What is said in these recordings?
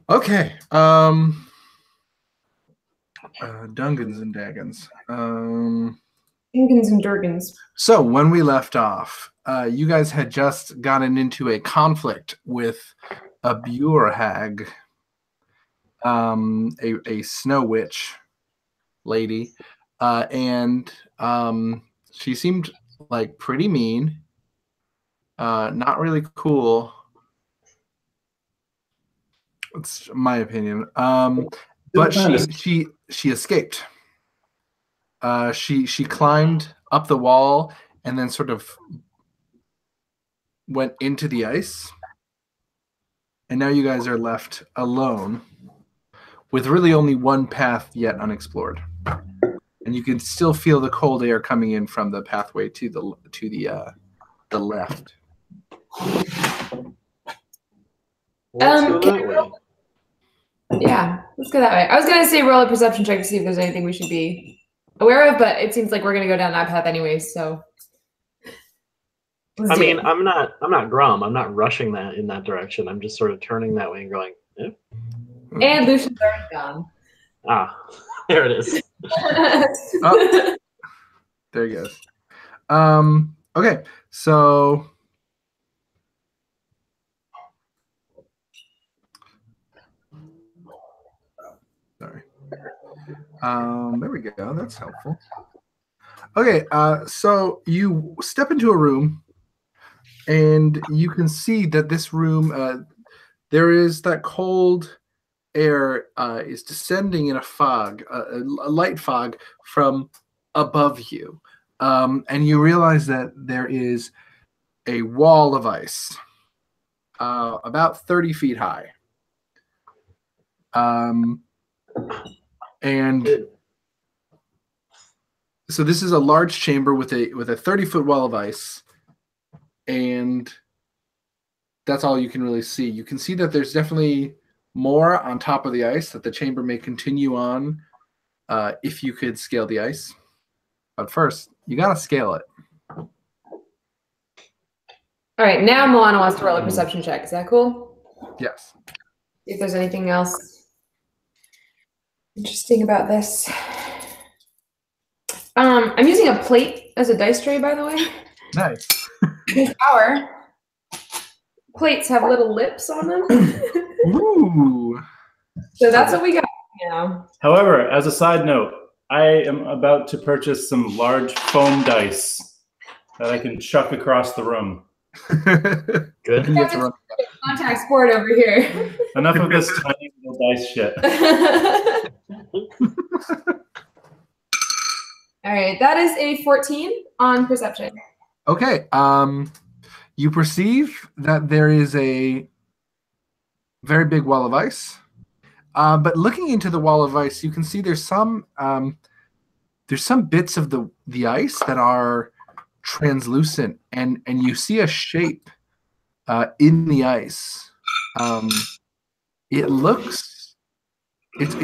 Okay. Dungans and Daggins. Dungans and Durgans. So when we left off, you guys had just gotten into a conflict with a Burhag, a snow witch lady, and she seemed like pretty mean, not really cool. It's my opinion. But she escaped. She climbed up the wall and then sort of went into the ice. And now you guys are left alone with really only one path yet unexplored. And you can still feel the cold air coming in from the pathway to the left. Let's go that way. Yeah, let's go that way. I was gonna say roll a perception check to see if there's anything we should be aware of, but it seems like we're gonna go down that path anyways. So, I mean, I'm not Grum. I'm not rushing that in that direction. I'm just sort of turning that way and going. Eh? And Lucian's already gone. Ah, there it is. Oh, there he goes. Okay, so. Sorry. There we go. That's helpful. Okay, so you step into a room, and you can see that this room, there is that cold air is descending in a fog, a light fog from above you, and you realize that there is a wall of ice, about 30 feet high. And so this is a large chamber with a 30-foot wall of ice, and that's all you can really see. You can see that there's definitely more on top of the ice, that the chamber may continue on if you could scale the ice. But first, you gotta scale it. All right, now Moana wants to roll a perception check. Is that cool? Yes. See if there's anything else interesting about this. I'm using a plate as a dice tray, by the way. Nice. Our plates have little lips on them. Ooh. So that's what we got now. However, as a side note, I am about to purchase some large foam dice that I can chuck across the room. Good. Contact sport over here. Enough of this tiny little dice shit. All right, that is a 14 on perception. Okay. You perceive that there is a very big wall of ice. But looking into the wall of ice, you can see there's some bits of the ice that are translucent, and you see a shape in the ice. It's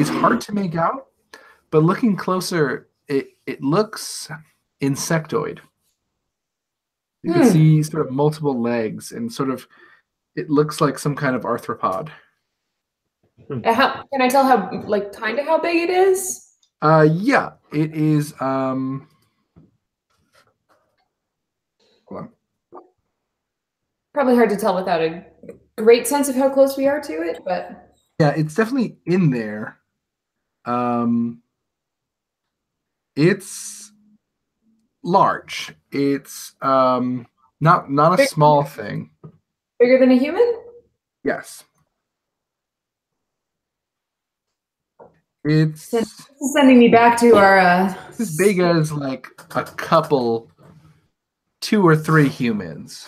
hard to make out, but looking closer, it looks insectoid. You can see sort of multiple legs, and sort of it looks like some kind of arthropod. Can I tell kind of how big it is? Yeah, it is. Hold on. Probably hard to tell without a great sense of how close we are to it, but yeah, it's definitely in there. It's large. It's not a small thing. Bigger than a human? Yes. It's sending me back to our as big as like a couple, 2 or 3 humans.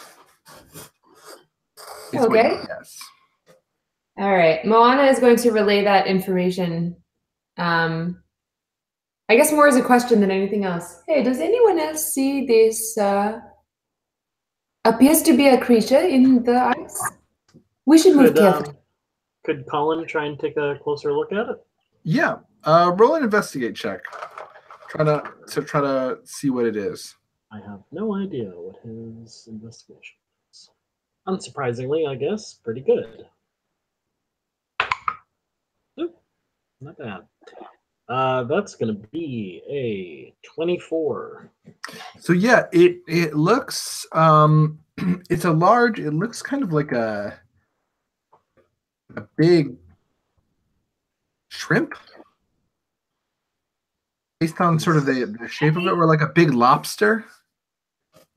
Okay. Yes. All right. Moana is going to relay that information. I guess more as a question than anything else. Hey, does anyone else see this? Appears to be a creature in the ice. We should move carefully. Could Colin try and take a closer look at it? Yeah. Roll an investigate check. Try to see what it is. I have no idea what his investigation is. Unsurprisingly, I guess, pretty good. Not bad. That's gonna be a 24. So yeah, it looks it's a large. It looks kind of like a big shrimp, based on sort of the shape of it, or like a big lobster.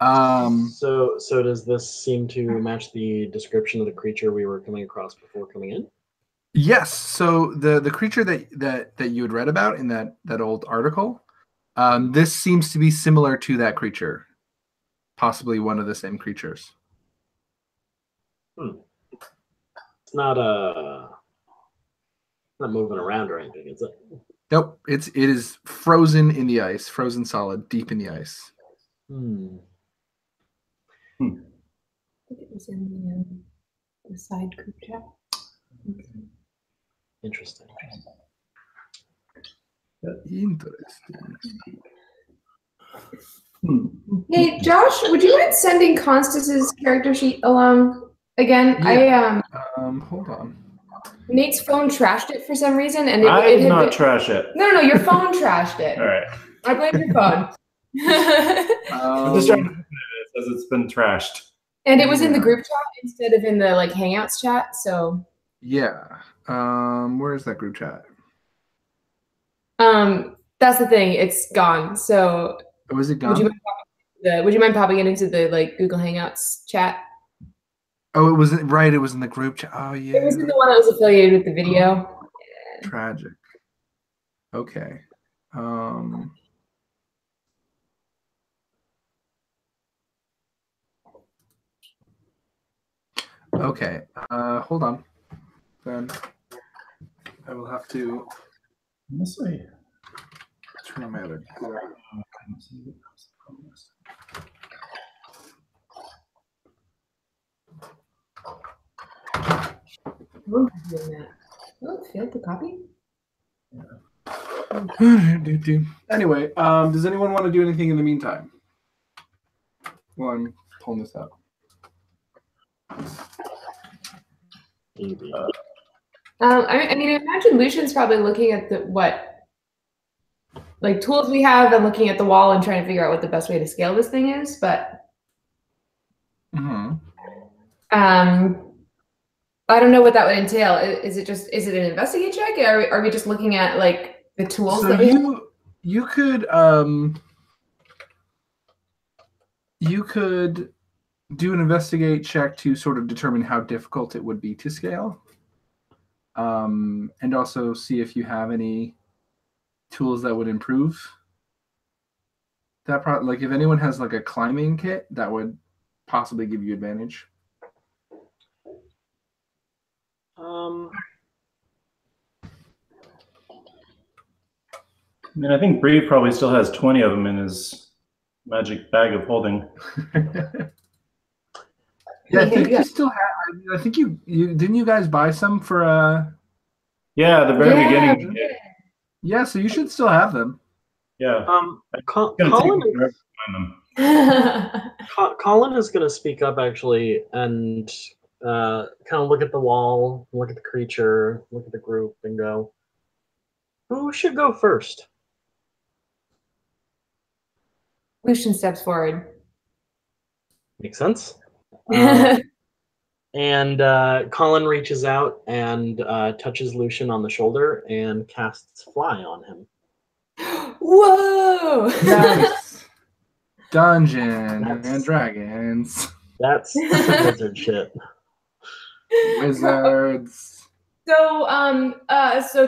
So does this seem to match the description of the creature we were coming across before coming in? Yes. So the creature that you had read about in that old article, this seems to be similar to that creature, possibly one of the same creatures. It's not not moving around or anything, is it? Nope. It is frozen in the ice, frozen solid, deep in the ice. I think it was in the side group chat. Interesting. Interesting. Hey, Josh, would you mind sending Constance's character sheet along again? Yeah. Hold on. Nate's phone trashed it for some reason, and I it did had not been- trash it. No, your phone trashed it. All right. I blame your phone. I'm just trying to look at it as it's been trashed. And it was in the group chat instead of in the like Hangouts chat. So Yeah. Where's that group chat? that's the thing. It's gone. So Oh, is it gone? would you mind popping it into the like Google Hangouts chat? Oh, it was right. It was in the group chat. Oh yeah. It was in the one that was affiliated with the video. Tragic. Okay. Okay. Hold on. Then I will have to Let's see. turn on my other. Oh, failed to copy? Anyway, does anyone want to do anything in the meantime? Well, I'm pulling this out. I mean, I imagine Lucian's probably looking at what tools we have and looking at the wall and trying to figure out what the best way to scale this thing is. But I don't know what that would entail. Is it an investigate check? Are we just looking at like the tools? So that we have? you could do an investigate check to sort of determine how difficult it would be to scale, and also see if you have any tools that would improve that. Like if anyone has like a climbing kit, that would possibly give you advantage. I mean, I think Bree probably still has 20 of them in his magic bag of holding. Yeah, I think you still have. I think you didn't you guys buy some for Yeah, the very beginning. Yeah, so you should still have them. Yeah. Colin is going to speak up actually and kind of look at the wall, look at the creature, look at the group, and go, who should go first? Lucian steps forward. Makes sense. And Colin reaches out and touches Lucian on the shoulder and casts Fly on him. Whoa! Nice. Dungeon and Dragons. That's wizard shit. Wizards. So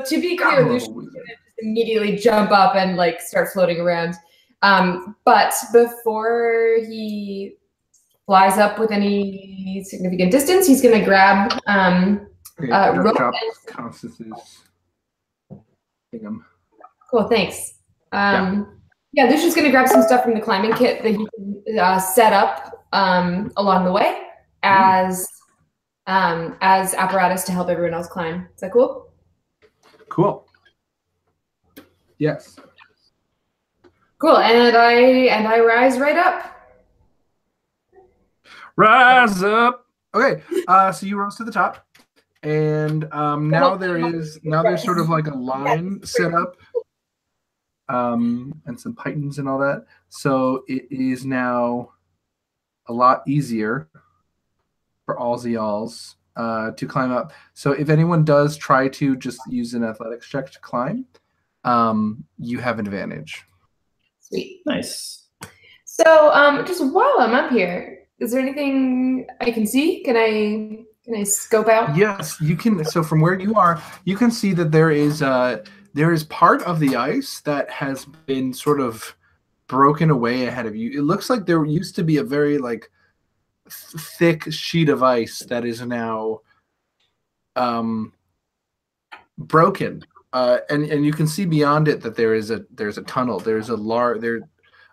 to be clear, Lucian's gonna just immediately jump up and like start floating around. But before he flies up with any significant distance, he's gonna grab rope. Constance's thingam. Cool, thanks. Yeah, Lucian's gonna grab some stuff from the climbing kit that he can set up along the way as apparatus to help everyone else climb. Is that cool? Cool. Yes. Cool, and I rise right up. Rise up. Okay, so you rose to the top, And now there's sort of like a line set up, and some pythons and all that. So it is now a lot easier for all the alls to climb up. So if anyone does try to just use an athletics check to climb, you have an advantage. Sweet. Nice. So just while I'm up here, is there anything I can see? Can I scope out? Yes, you can. So from where you are, you can see that there is part of the ice that has been sort of broken away ahead of you. It looks like there used to be a very like thick sheet of ice that is now broken, and you can see beyond it that there's a tunnel. There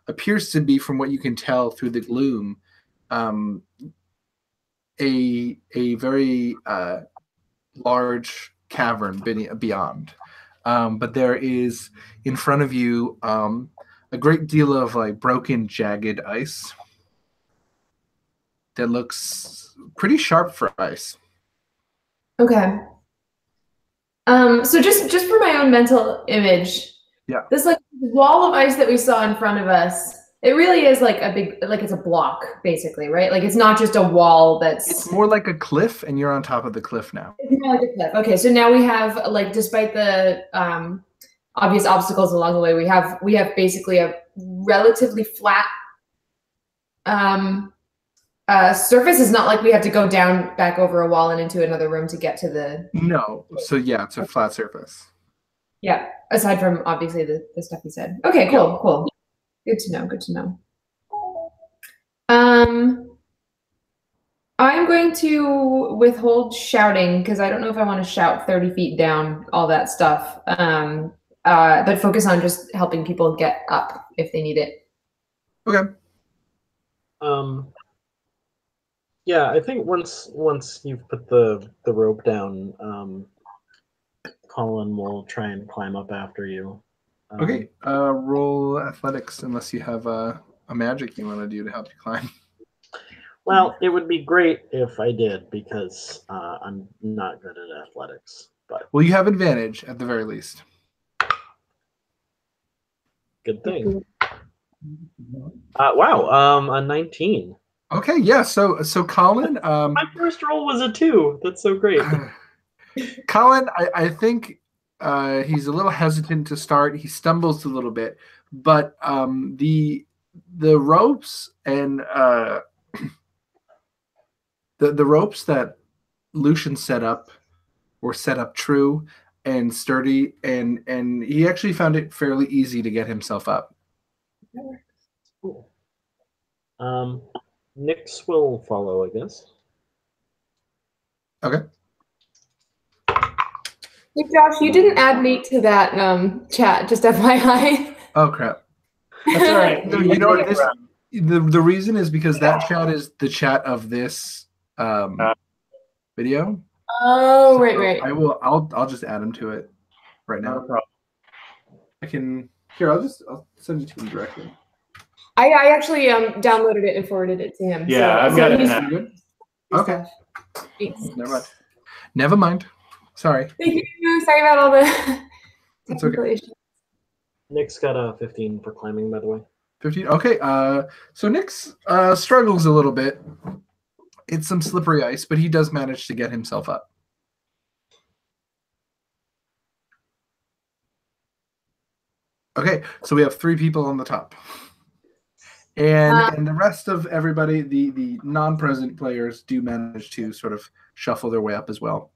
appears to be, from what you can tell through the gloom, a very large cavern beyond. But there is in front of you a great deal of like broken, jagged ice that looks pretty sharp for ice. Okay. So just for my own mental image, yeah, this like wall of ice that we saw in front of us, it really is like a big, like it's a block basically, right? Like it's not just a wall that's. It's more like a cliff, and you're on top of the cliff now. It's more like a cliff. Okay, so now we have like, despite the obvious obstacles along the way, we have basically a relatively flat surface. Is not like we have to go down back over a wall and into another room to get to the. No, so yeah, it's a flat surface. Yeah, aside from obviously the stuff you said. Okay, cool. Good to know. I'm going to withhold shouting because I don't know if I want to shout 30 feet down, all that stuff. But focus on just helping people get up if they need it. Okay. Yeah, I think once you've put the rope down, Colin will try and climb up after you. Okay. Roll athletics unless you have a magic you want to do to help you climb. Well, it would be great if I did because I'm not good at athletics. But well, you have advantage at the very least. Good thing. Wow, a 19. Okay, yeah. So Colin. My first roll was a 2. That's so great. Colin, I think he's a little hesitant to start. He stumbles a little bit, but the ropes and the ropes that Lucian set up were set up true and sturdy, and he actually found it fairly easy to get himself up. Cool. Nyx will follow, I guess. Okay. Hey Josh, you didn't add Nate to that chat, just FYI. Oh crap. That's all right. No, you know what? The reason is because that chat is the chat of this video. Oh, so right. I'll just add him to it right now. No problem. I can here. I'll send it to him directly. I actually downloaded it and forwarded it to him. Yeah, so, I've got it he's now. Good? Okay. Thanks. Never mind. Sorry. Thank you. Sorry about all the technical issues. Nyx got a 15 for climbing, by the way. 15. Okay. So Nyx struggles a little bit. It's some slippery ice, but he does manage to get himself up. Okay, so we have 3 people on the top. And the rest of everybody, the non-present players, do manage to sort of shuffle their way up as well.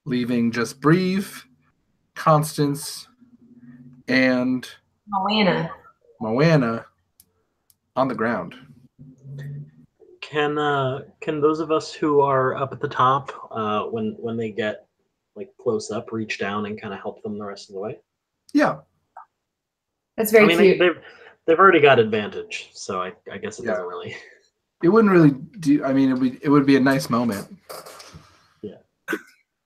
Leaving just Breve, Constance, and Moana on the ground. Can those of us who are up at the top, when they get like close up, reach down and kind of help them the rest of the way? Yeah. That's very cute. They've already got advantage, so I guess it doesn't really. It wouldn't really do. I mean, it would be a nice moment. Yeah. Do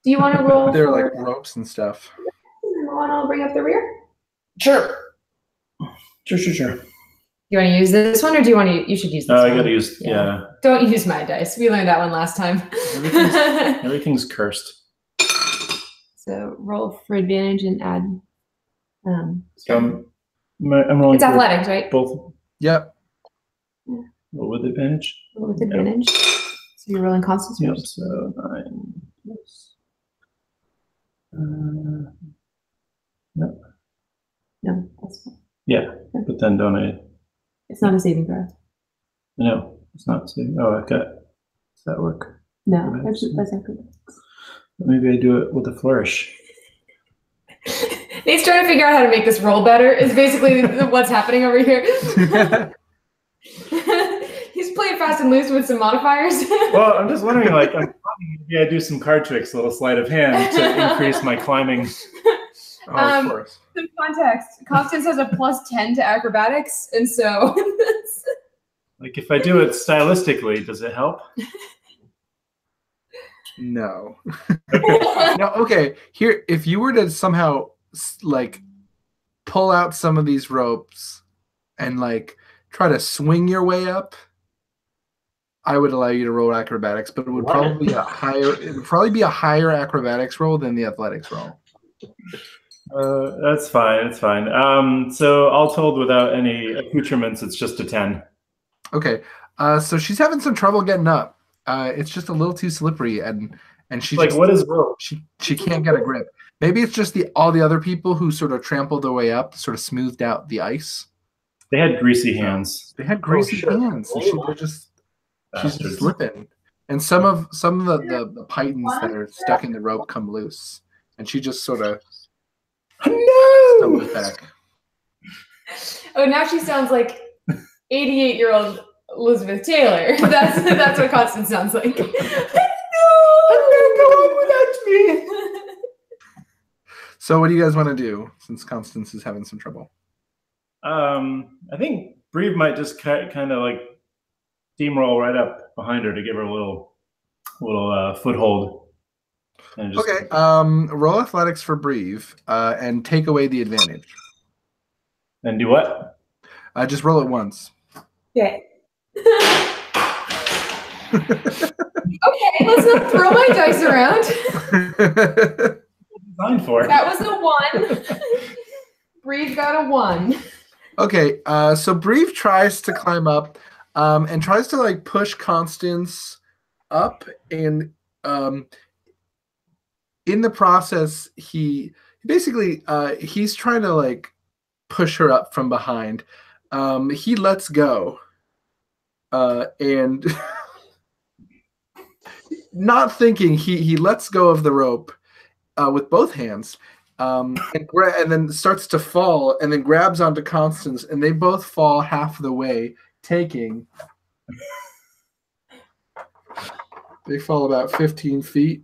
you want to roll? There are like ropes and stuff. I'll bring up the rear. Sure. You want to use this one, or do you want to? You should use this one. I got to use. Yeah. Don't use my dice. We learned that one last time. Everything's cursed. So roll for advantage and add. So I'm rolling. It's athletics, right? Both. Yep. Roll with advantage. Roll with advantage. So you're rolling constants. Yep. So 9 plus. No. No, that's fine. Yeah, but then don't I? It's not a saving throw. No, it's not saving. Oh, I've got. Does that work? No, that's exactly. Maybe I do it with a flourish. Nate's trying to figure out how to make this roll better. Is basically what's happening over here. He's playing fast and loose with some modifiers. Well, I'm just wondering, like, maybe I do some card tricks, a little sleight of hand to increase my climbing. Of course. Some context. Constance has a +10 to acrobatics, and so. Like, if I do it stylistically, does it help? No. No. Okay. Here, if you were to somehow like pull out some of these ropes and like try to swing your way up, I would allow you to roll acrobatics, but it would probably be a higher. It would probably be a higher acrobatics roll than the athletics roll. That's fine. It's fine. So all told, without any accoutrements, it's just a 10. Okay. So she's having some trouble getting up. It's just a little too slippery, and she Like, just, what is rope? she can't get a grip. Maybe it's just all the other people who sort of trampled their way up, sort of smoothed out the ice. They had greasy hands. They had greasy shit. hands. And she's just Bastards. slipping, and some of the pythons that are stuck in the rope come loose, and she just sort of stumbles back. Oh, now she sounds like 88-year-old Elizabeth Taylor. That's what Constance sounds like. No, I'm gonna go home without me. So what do you guys want to do since Constance is having some trouble? I think Breve might just kind of like steamroll right up behind her to give her a little foothold. And just, Okay. Roll athletics for Breve, and take away the advantage. And do what? Just roll it once. Okay. Okay, let's not throw my dice around. Designed for. That was a 1. Breve got a 1. Okay, so Breve tries to climb up, and tries to like push Constance up, and in the process, he basically he's trying to like push her up from behind. He lets go, and not thinking, he lets go of the rope with both hands. And then starts to fall, and then grabs onto Constance, and they both fall half the way, taking. They fall about 15 feet.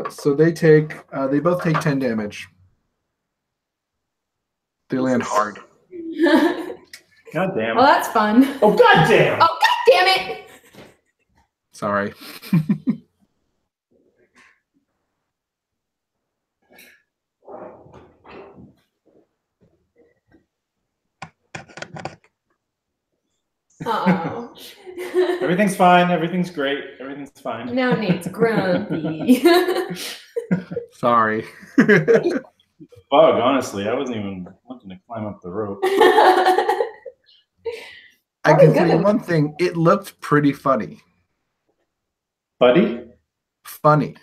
So they both take 10 damage. They land hard. God damn. Well, that's fun. Oh, god damn. Oh, god damn it! Sorry. Oh. Everything's fine. Everything's great. Everything's fine. Now Nate's grumpy. Sorry. Bug, honestly. I wasn't even looking to climb up the rope. I can tell you one thing. It looked pretty funny. Buddy? Funny.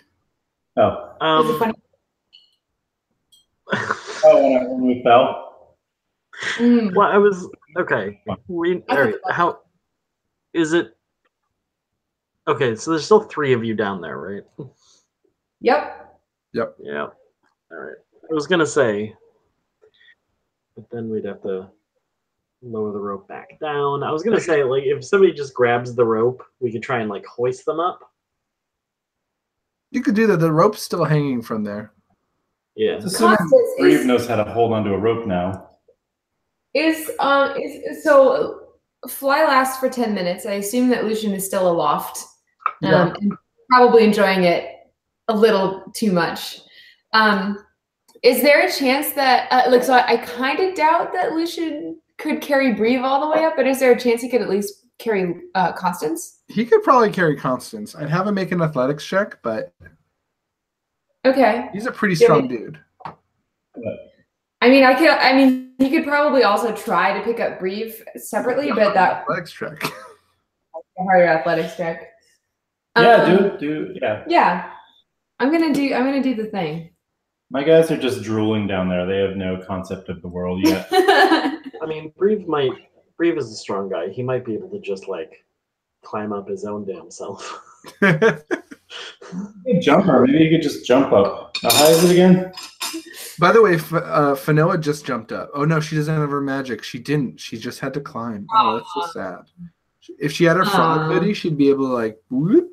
Oh. Was it funny? When we fell? Mm. Well, I was okay. All right. How is it? Okay, so there's still 3 of you down there, right? Yep. Yeah. All right. I was gonna say, but then we'd have to lower the rope back down. I was gonna say, like, if somebody just grabs the rope, we could try and like hoist them up. You could do that. The rope's still hanging from there. Yeah. Assuming Constance Breve knows how to hold onto a rope now. So fly lasts for 10 minutes. I assume that Lucian is still aloft, Yeah. and probably enjoying it a little too much. Is there a chance that I kind of doubt that Lucian could carry Breve all the way up, but is there a chance he could at least carry Constance? He could probably carry Constance. I'd have him make an athletics check, but Okay. he's a pretty strong dude. I mean, he could probably also try to pick up Breve separately, but that athletics check. a harder athletics check. Yeah, yeah. Yeah. I'm gonna do the thing. My guys are just drooling down there. They have no concept of the world yet. I mean, Breve is a strong guy. He might be able to just like climb up his own damn self. Jumper. Maybe he could just jump up. How high is it again? By the way, Fanoa just jumped up. Oh no, she doesn't have her magic. She didn't. She just had to climb. Oh, that's so sad. If she had her frog hoodie, she'd be able to like whoop,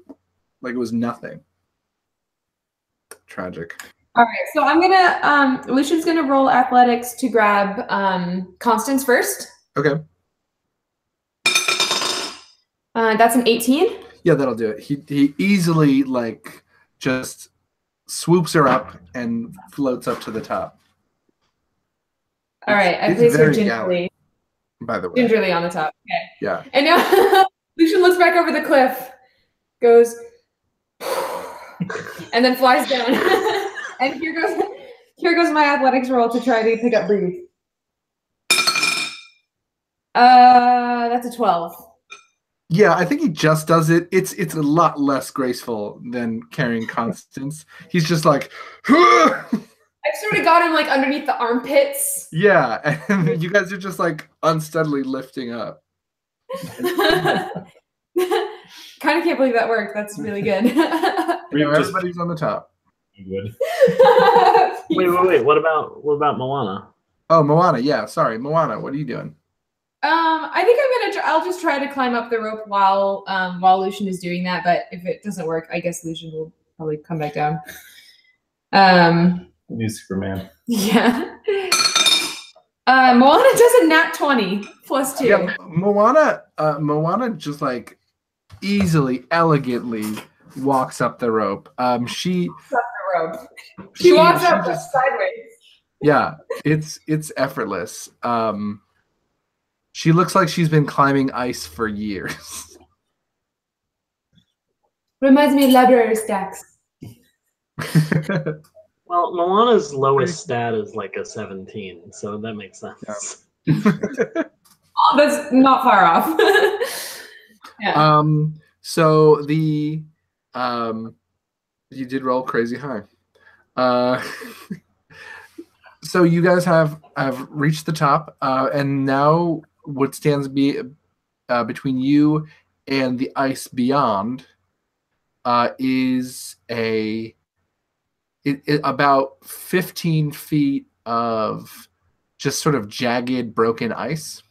like it was nothing. Tragic. All right, so I'm gonna Lucian's gonna roll athletics to grab Constance first. Okay. That's an 18. Yeah, that'll do it. He easily like just swoops her up and floats up to the top. All right, I place her gingerly. By the way, gingerly on the top. Okay. Yeah. And now Lucian looks back over the cliff, goes, and then flies down. And here goes my athletics roll to try to pick up Breve. That's a 12. Yeah, I think he just does it. It's a lot less graceful than carrying Constance. He's just like, I've sort of got him like underneath the armpits. Yeah, and you guys are just like unsteadily lifting up. Kind of can't believe that worked. That's really good. Everybody's on the top. Good. Wait. What about Moana? Oh, Moana. Yeah, sorry, Moana. What are you doing? I think I'll just try to climb up the rope while Lucian is doing that. But if it doesn't work, I guess Lucian will probably come back down. New Superman. Yeah. Moana does a nat 20 +2. Yeah, Moana just like easily, elegantly walks up the rope. She walks up sideways. Yeah, it's effortless. She looks like she's been climbing ice for years. Reminds me of library stacks. Well, Moana's lowest stat is like a 17, so that makes sense. Yeah. Oh, that's not far off. Yeah. So the you did roll crazy high. So you guys have reached the top, and now what stands between you and the ice beyond is about 15 feet of just sort of jagged, broken ice,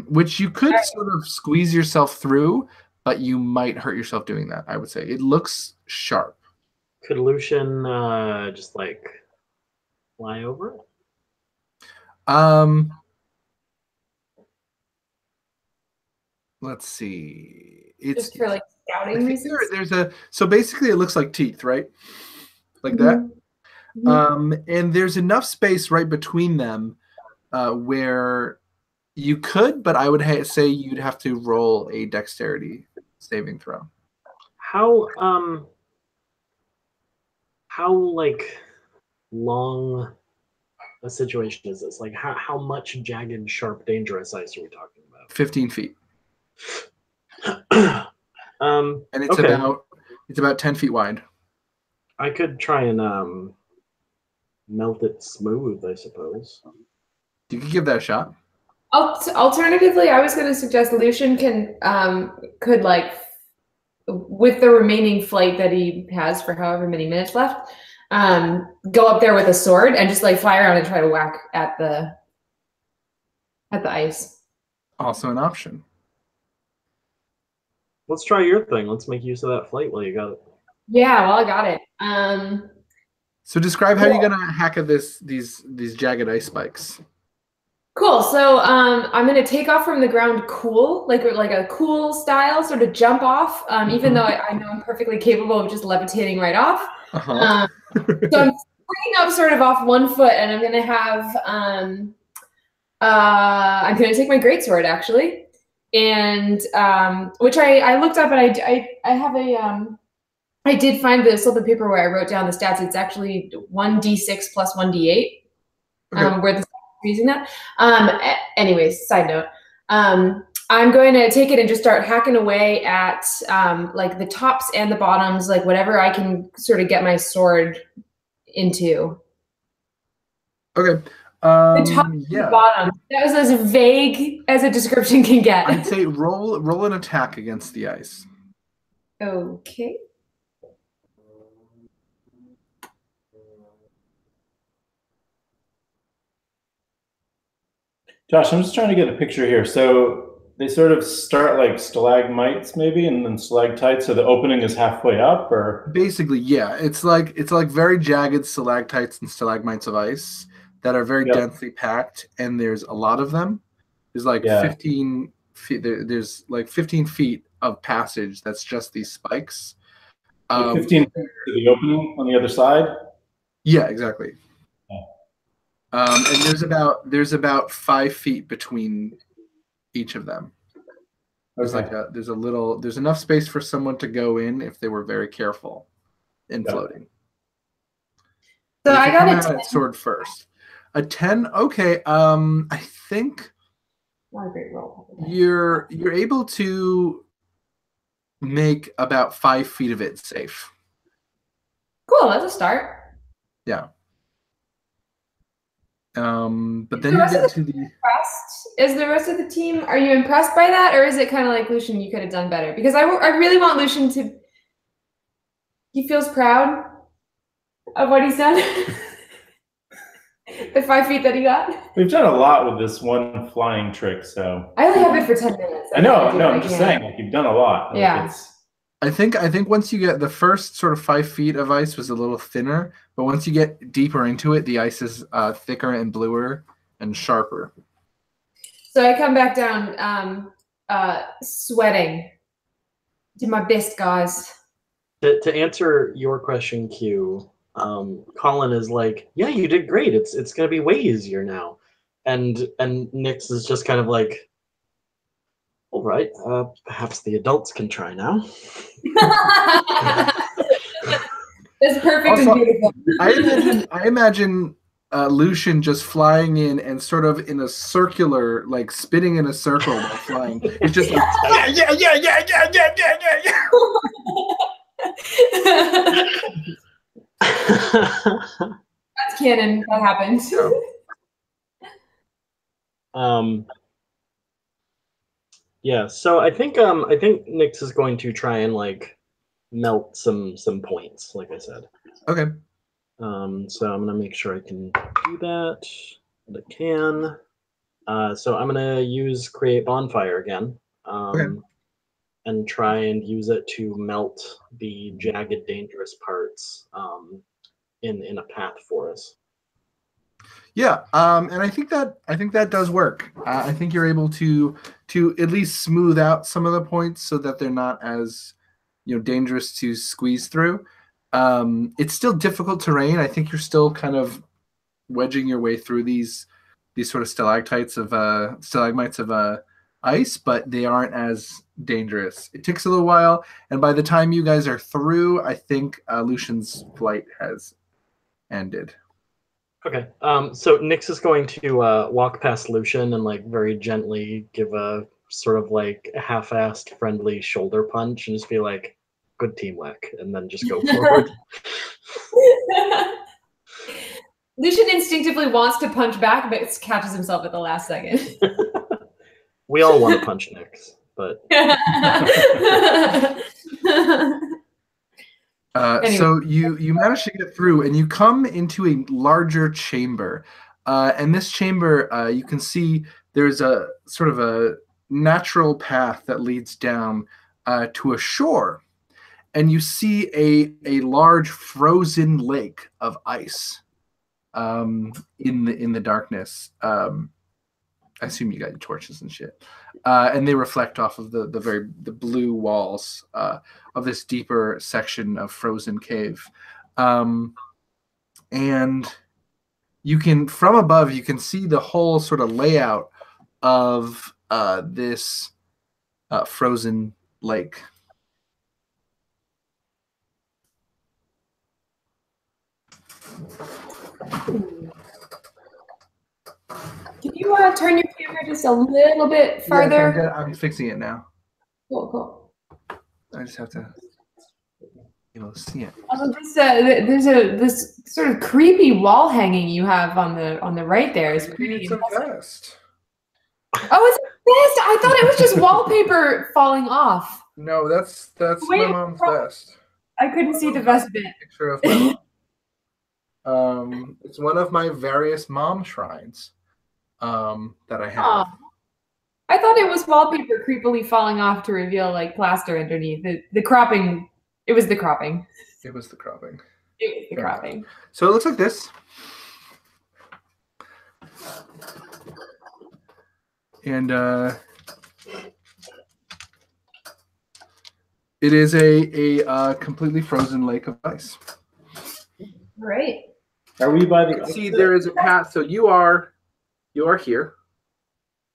which you could sort of squeeze yourself through, but you might hurt yourself doing that, I would say. It looks sharp. Could Lucian just like fly over it? Let's see. It's just for like scouting reasons. So basically it looks like teeth, right? Like that. Mm-hmm. And there's enough space right between them where you could, but I would say you'd have to roll a dexterity saving throw. How like long a situation is this? Like how much jagged, sharp, dangerous ice are we talking about? 15 feet. And it's about 10 feet wide. I could try and melt it smooth, I suppose. You could give that a shot. Alternatively, I was going to suggest Lucian could like, with the remaining flight that he has for however many minutes left, go up there with a sword and just like fly around and try to whack at the ice. Also an option. Let's try your thing. Let's make use of that flight while you got it. Yeah, well, I got it. So describe how you're gonna hack at these jagged ice spikes. Cool. So I'm gonna take off from the ground cool, like a cool style, sort of jump off. Even though I know I'm perfectly capable of just levitating right off. Uh-huh. So I'm springing up sort of off one foot, and I'm gonna have I'm going to take my greatsword actually, and which I looked up, and I have a I did find the slip of paper where I wrote down the stats. It's actually 1d6 plus 1d8. Okay. Where the using that. Anyways, side note. I'm going to take it and just start hacking away at like the tops and the bottoms, like whatever I can sort of get my sword into. Okay. The top and Yeah. the bottom. That was as vague as a description can get. I'd say roll an attack against the ice. Okay. Josh, I'm just trying to get a picture here. So they sort of start like stalagmites, maybe, and then stalactites. So the opening is halfway up, or basically, yeah. It's like very jagged stalactites and stalagmites of ice that are very densely packed, and there's a lot of them. There's like 15 feet. There's like 15 feet of passage that's just these spikes. 15 feet to the opening on the other side. Yeah, exactly. And there's about 5 feet between each of them. There's there's enough space for someone to go in if they were very careful in floating. So I got a 10. Sword first. A 10. Okay. I think not a great roll. You're able to make about 5 feet of it safe. Cool. That's a start. Yeah. But then you get to the impressed. Is the rest of the team, are you impressed by that, or is it kind of like, Lucian, you could have done better? Because I really want Lucian to, he feels proud of what he's done. The 5 feet that he got. We've done a lot with this one flying trick, so I only have it for 10 minutes. I know, I'm just saying, like, you've done a lot. Like, yeah. I think once you get the first sort of 5 feet of ice was a little thinner, but once you get deeper into it, the ice is thicker and bluer and sharper. So I come back down, sweating. Did my best, guys. To answer your question, Q, Colin is like, yeah, you did great. It's gonna be way easier now, and Nyx is just kind of like, all right, perhaps the adults can try now. That's perfect also, and beautiful. I imagine Lucian just flying in and sort of in a circular, like spinning in a circle while flying. It's just like, yeah. That's canon. That happened. Yeah, so I think Nyx is going to try and like melt some points, like I said. Okay. So I'm gonna make sure I can do that. And I can. So I'm gonna use create bonfire again. Okay. And try and use it to melt the jagged, dangerous parts in a path for us. Yeah, and I think that does work. I think you're able to at least smooth out some of the points so that they're not as dangerous to squeeze through. It's still difficult terrain. I think you're still kind of wedging your way through these sort of stalagmites of ice, but they aren't as dangerous. It takes a little while, and by the time you guys are through, I think Lucian's flight has ended. Okay. So Nyx is going to walk past Lucian and like very gently give a sort of like half-assed friendly shoulder punch and just be like, good teamwork, and then just go forward. Lucian instinctively wants to punch back, but catches himself at the last second. We all want to punch Nyx, but anyway. So you manage to get through, and you come into a larger chamber. And this chamber, you can see there's a sort of a natural path that leads down to a shore, and you see a large frozen lake of ice in the darkness. I assume you got your torches and shit, and they reflect off of the blue walls of this deeper section of frozen cave, and you can, from above, you can see the whole sort of layout of this frozen lake. Can you turn your camera just a little bit farther? Yeah, I'm fixing it now. Cool. I just have to see it. There's this sort of creepy wall hanging you have on the right there. Is pretty. It's a vest. Oh, it's a vest. I thought it was just wallpaper falling off. No, that's my mom's vest. I couldn't see the vest bit. Picture of my mom. It's one of my various mom shrines that I have. Aww. I thought it was wallpaper creepily falling off to reveal like plaster underneath. The cropping. It was the cropping. It was the cropping. It was the cropping. So it looks like this. And it is a completely frozen lake of ice. Right. Are we by the? See, there is a path. So you are here.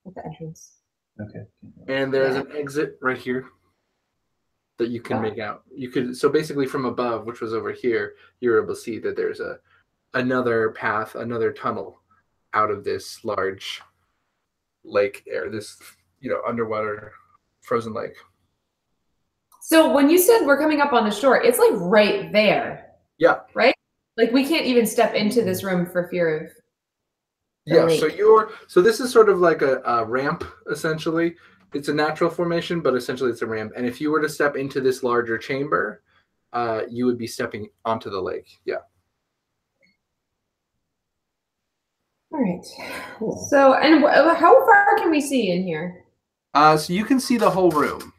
At the entrance. Okay. And there's an exit right here that you can make out. You could, so basically from above, which was over here, you're able to see that there's another path, another tunnel out of this large lake there, this underwater frozen lake. So when you said we're coming up on the shore, it's like right there. Yeah. Right? Like we can't even step into this room for fear of lake. So this is sort of like a ramp, essentially. It's a natural formation, but essentially it's a ramp. And if you were to step into this larger chamber, you would be stepping onto the lake. Yeah. All right. So, and how far can we see in here? So you can see the whole room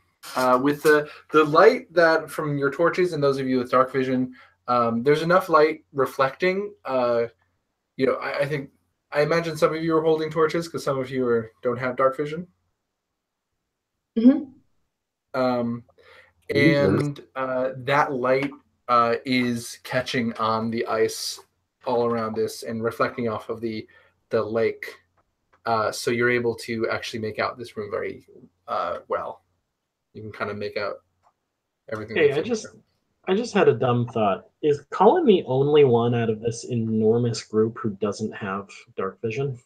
with the light that from your torches, and those of you with dark vision, there's enough light reflecting. I imagine some of you are holding torches because some of you don't have dark vision. Mm-hmm. That light is catching on the ice all around this and reflecting off of the lake. So you're able to actually make out this room very well. You can kind of make out everything. Hey, I just had a dumb thought. Is Colin the only one out of this enormous group who doesn't have dark vision?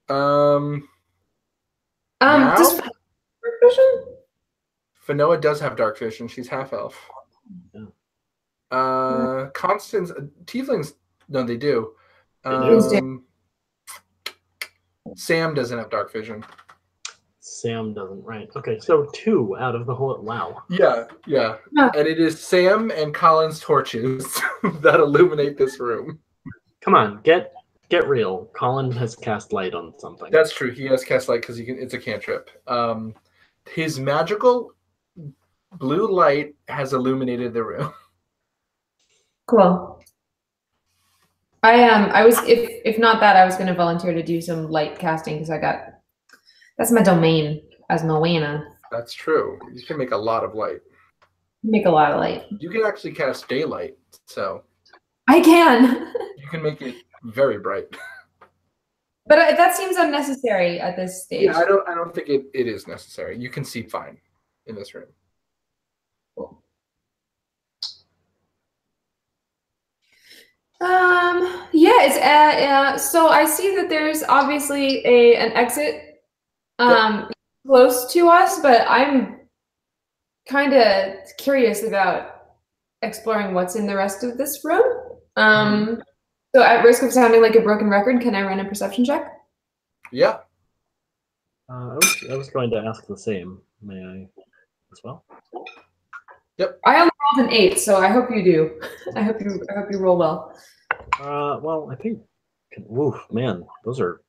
Does dark vision? Fanoa does have dark vision. She's half elf. Yeah. Constance, tieflings, no, they do. Sam doesn't have dark vision. Sam doesn't, right? Okay, so 2 out of the whole. Wow. Yeah. And it is Sam and Colin's torches that illuminate this room. Come on, get real. Colin has cast light on something. That's true. He has cast light because it's a cantrip. His magical blue light has illuminated the room. Cool. I was if not that, I was going to volunteer to do some light casting because that's my domain as Moana. That's true. You can make a lot of light. Make a lot of light. You can actually cast daylight, so I can. You can make it very bright. But that seems unnecessary at this stage. Yeah, I don't think it is necessary. You can see fine in this room. Cool. So I see that there's obviously an exit close to us, but I'm kind of curious about exploring what's in the rest of this room. So at risk of sounding like a broken record, can I run a perception check? Yeah. I was going to ask the same. May I as well? Yep. I only rolled an 8, so I hope you do. I hope you roll well. Well, I think. Oof, man, those are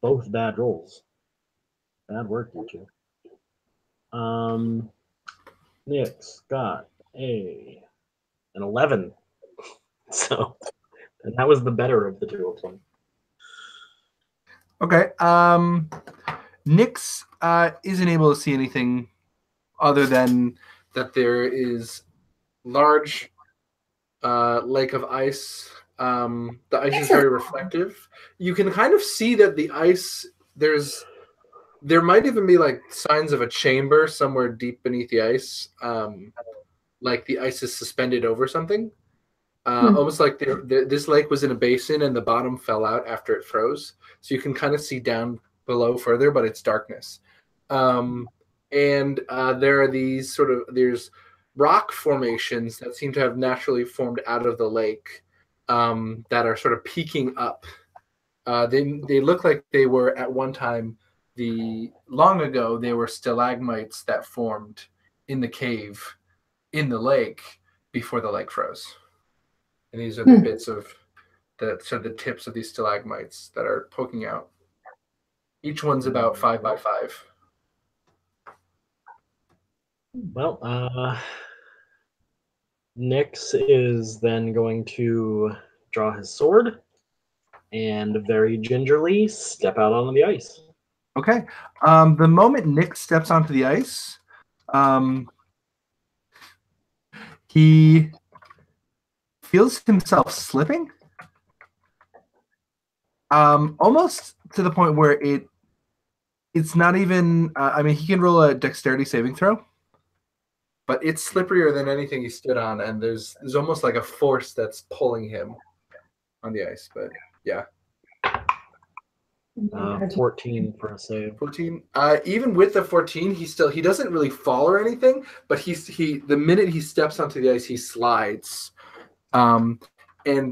both bad rolls. Bad work, you two. Nick's got an 11. So, and that was the better of the two of them. Okay. Nyx isn't able to see anything other than that there is large lake of ice The ice is very reflective. You can kind of see that the ice there might even be like signs of a chamber somewhere deep beneath the ice, like the ice is suspended over something. Almost like this lake was in a basin and the bottom fell out after it froze. So you can kind of see down below further, but it's darkness. And there are there's rock formations that seem to have naturally formed out of the lake that are sort of peeking up. They look like they were at one time, long ago, they were stalagmites that formed in the cave in the lake before the lake froze. And these are the bits of the tips of these stalagmites that are poking out. Each one's about 5 by 5. Well, Nyx is then going to draw his sword and very gingerly step out onto the ice. Okay. The moment Nyx steps onto the ice, he feels himself slipping. Almost to the point where it's not even. He can roll a dexterity saving throw, but it's slipperier than anything he stood on, and there's almost like a force that's pulling him on the ice. But yeah. 14 for a save. 14. Even with the 14, he doesn't really fall or anything, but the minute he steps onto the ice, he slides, and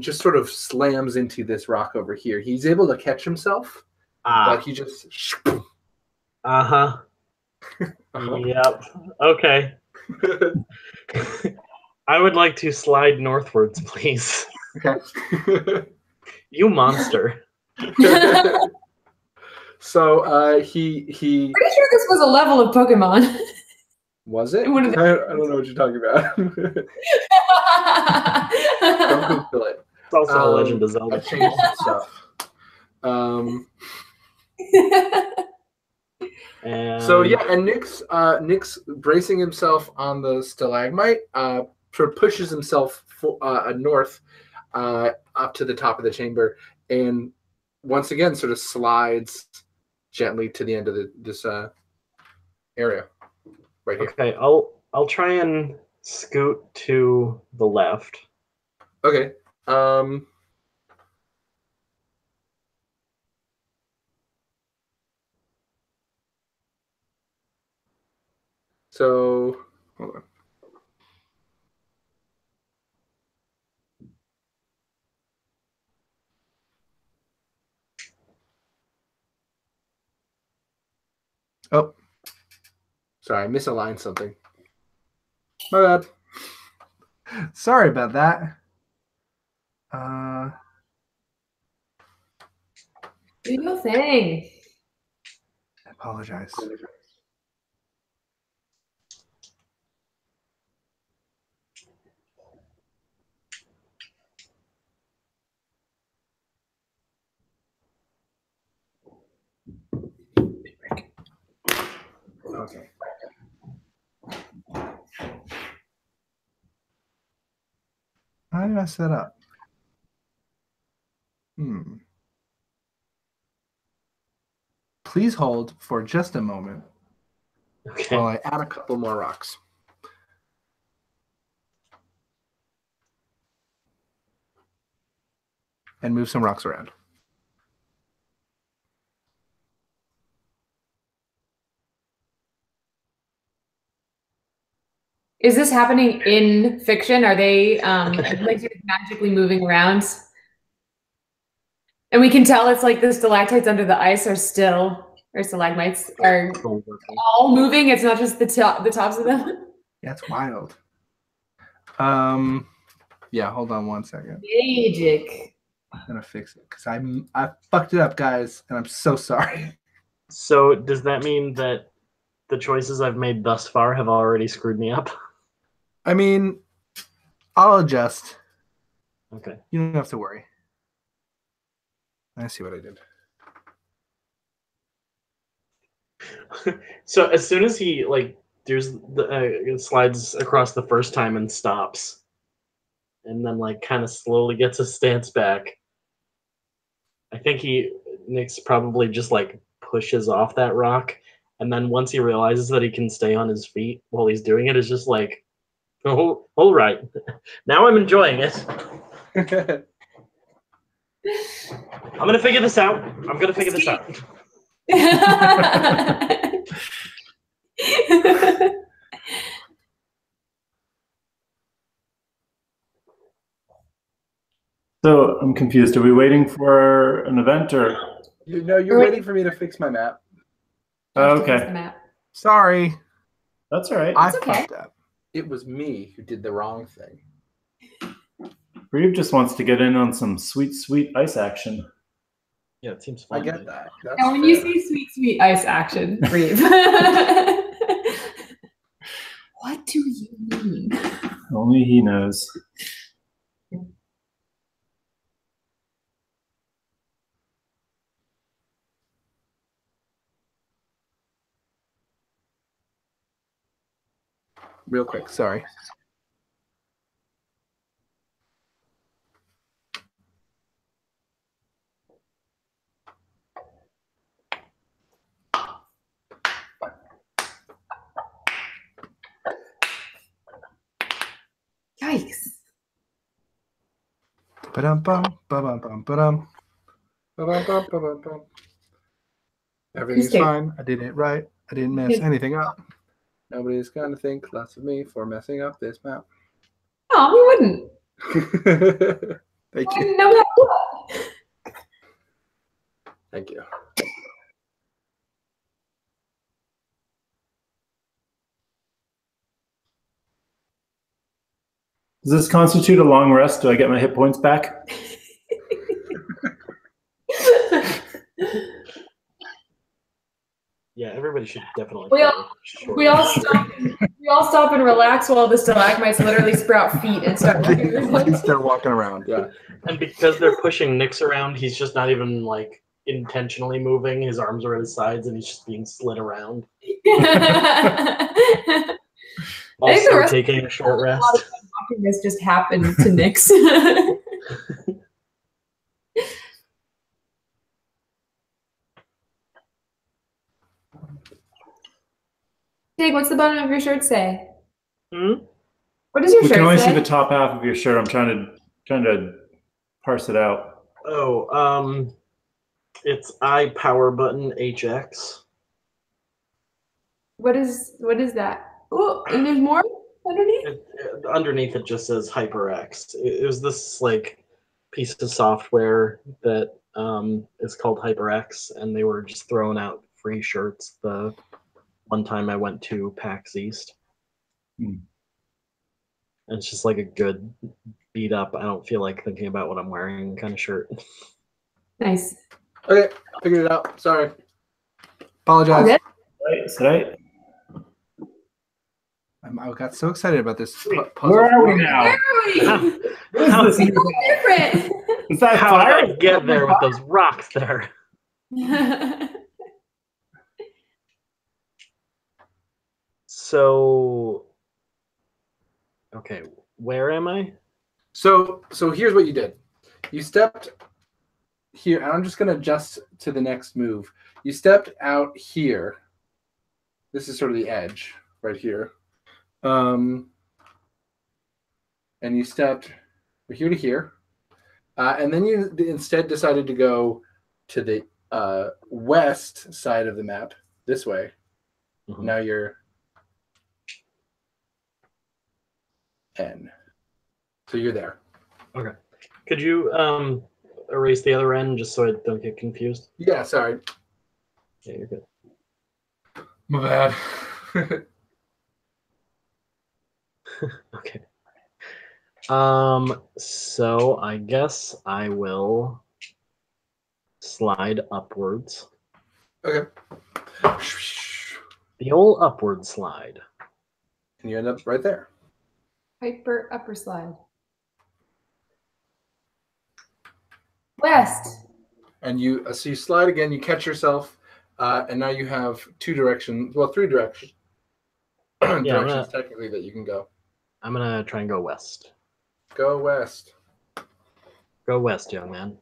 just sort of slams into this rock over here. He's able to catch himself, but he just. Uh-huh. Yep. Okay. I would like to slide northwards, please. Okay. You monster. So he Pretty sure this was a level of Pokemon. Was it? I What is it? don't know what you're talking about. Don't Google it. It's also a Legend of I Zelda. changed some stuff. So yeah, and Nyx bracing himself on the stalagmite, sort of pushes himself north up to the top of the chamber, and once again sort of slides gently to the end of this area right here. Okay, I'll try and scoot to the left. Okay. So hold on. Oh, sorry, I misaligned something. My bad. Sorry about that. Do your thing. I apologize. Okay. How did I mess that up? Please hold for just a moment Okay. while I add a couple more rocks. And move some rocks around. Is this happening in fiction? Are they like magically moving around? And we can tell it's like the stalactites under the ice are stalagmites are all moving. It's not just the tops of them. Yeah, it's wild. Yeah, hold on one second. Magic. I'm gonna fix it because I fucked it up, guys, and I'm so sorry. So does that mean that the choices I've made thus far have already screwed me up? I mean, I'll adjust. Okay. You don't have to worry. I see what I did. So as soon as he slides across the first time and stops, and then like kind of slowly gets his stance back. I think Nyx probably just like pushes off that rock, and then once he realizes that he can stay on his feet while he's doing it, is just like, oh, all right, now I'm enjoying it. I'm gonna figure this out. So I'm confused. Are we waiting for an event or? You're waiting for me to fix my map. Oh, okay. Sorry. That's all right. I okay. fucked up. It was me who did the wrong thing. Reeve just wants to get in on some sweet, sweet ice action. Yeah, it seems fun. I get that. That's Now, when you say sweet, sweet ice action, Reeve, what do you mean? Only he knows. Real quick, sorry. Yikes. Ba-dum-bum, ba-bum-bum, ba-dum. Ba-bum-bum, ba-bum-bum. Everything's Who's fine. I did it right. I didn't mess anything up. Nobody's gonna think less of me for messing up this map. Oh, we wouldn't. Thank you. No matter what. Thank you. Does this constitute a long rest? Do I get my hit points back? Yeah, everybody should definitely. We all stop and relax while the stalagmites literally sprout feet and start walking around. Start walking around. Yeah. And because they're pushing Nyx around, he's just not even like intentionally moving. His arms are at his sides, and he's just being slid around. Also taking a short rest. This just happened to Nyx. Dig, what's the bottom of your shirt say? Hmm? What does your We shirt can only say? see the top half of your shirt. I'm trying to parse it out. Oh, it's I power button HX. What is that? Oh, and there's more underneath? Underneath it just says HyperX. It was this like piece of software that is called HyperX, and they were just throwing out free shirts the one time I went to PAX East. And it's just like a good beat up, I don't feel like thinking about what I'm wearing kind of shirt. Nice. Okay, figured it out. Sorry. Apologize. Right. I got so excited about this puzzle. Where are we now? Where are we? What is this? It's so different. Is that How did I fire? get there with those rocks there? So, okay, where am I? So here's what you did. You stepped here, and I'm just going to adjust to the next move. You stepped out here. This is sort of the edge right here. And you stepped from here to here. And then you instead decided to go to the west side of the map, this way. Mm-hmm. Now you're N. So you're there. Okay. Could you erase the other end just so I don't get confused? Yeah, sorry. Yeah, you're good. My bad. Okay. So I guess I will slide upwards. Okay. The old upward slide. And you end up right there. Hyper upper slide. West. And so you slide again, you catch yourself, and now you have three directions. Technically that you can go. I'm gonna try and go west. Go west. Go west, young man.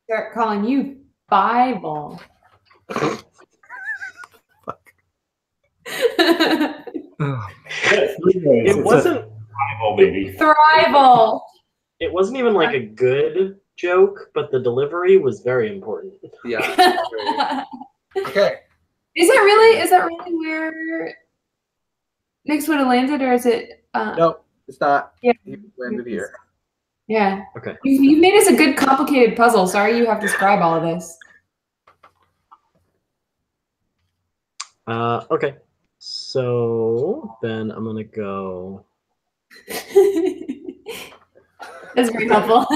Start calling you Bible. It wasn't baby. Thrival. It wasn't even like a good joke, but the delivery was very important. Yeah. Okay. Is that really where Nix would have landed, or is it? No, it's not. Yeah. He landed here. Yeah. Okay. You made us a good, complicated puzzle. Sorry, you have to describe all of this. Okay. So then I'm gonna go. That's very helpful.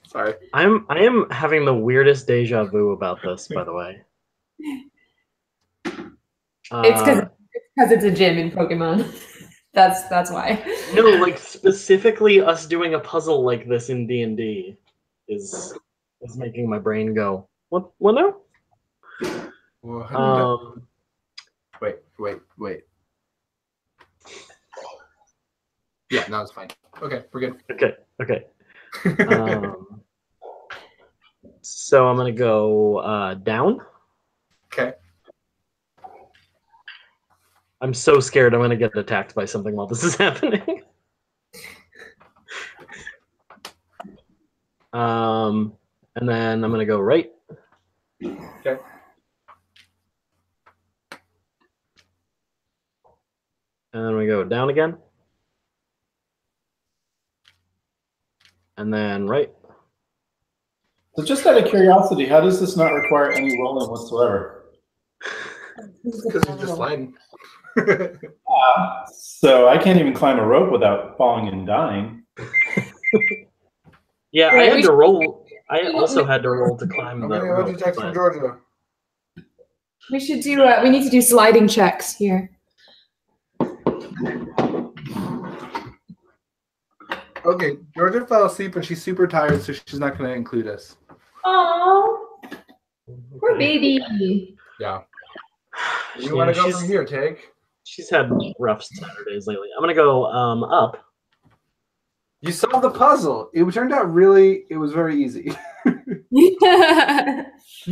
Sorry. I am having the weirdest deja vu about this, by the way. It's because it's a gym in Pokemon. That's why. No, like specifically us doing a puzzle like this in D&D is making my brain go, what now? Well, wait. Yeah, no, it's fine. Okay, we're good. Okay. So I'm gonna go down. Okay. I'm so scared I'm gonna get attacked by something while this is happening. And then I'm gonna go right. Okay. And then we go down again. And then right. So just out of curiosity, how does this not require any rolling whatsoever? Because you're just sliding. So I can't even climb a rope without falling and dying. Yeah, I had to roll. I also had to roll to climb I'm the getting a bunch of texts from Georgia. We should do. We need to do sliding checks here. Okay, Georgia fell asleep and she's super tired, so she's not going to include us. Oh, poor baby. Yeah. You want to go from here, Take? She's had rough Saturdays lately. I'm gonna go up. You solved the puzzle. It turned out it was very easy.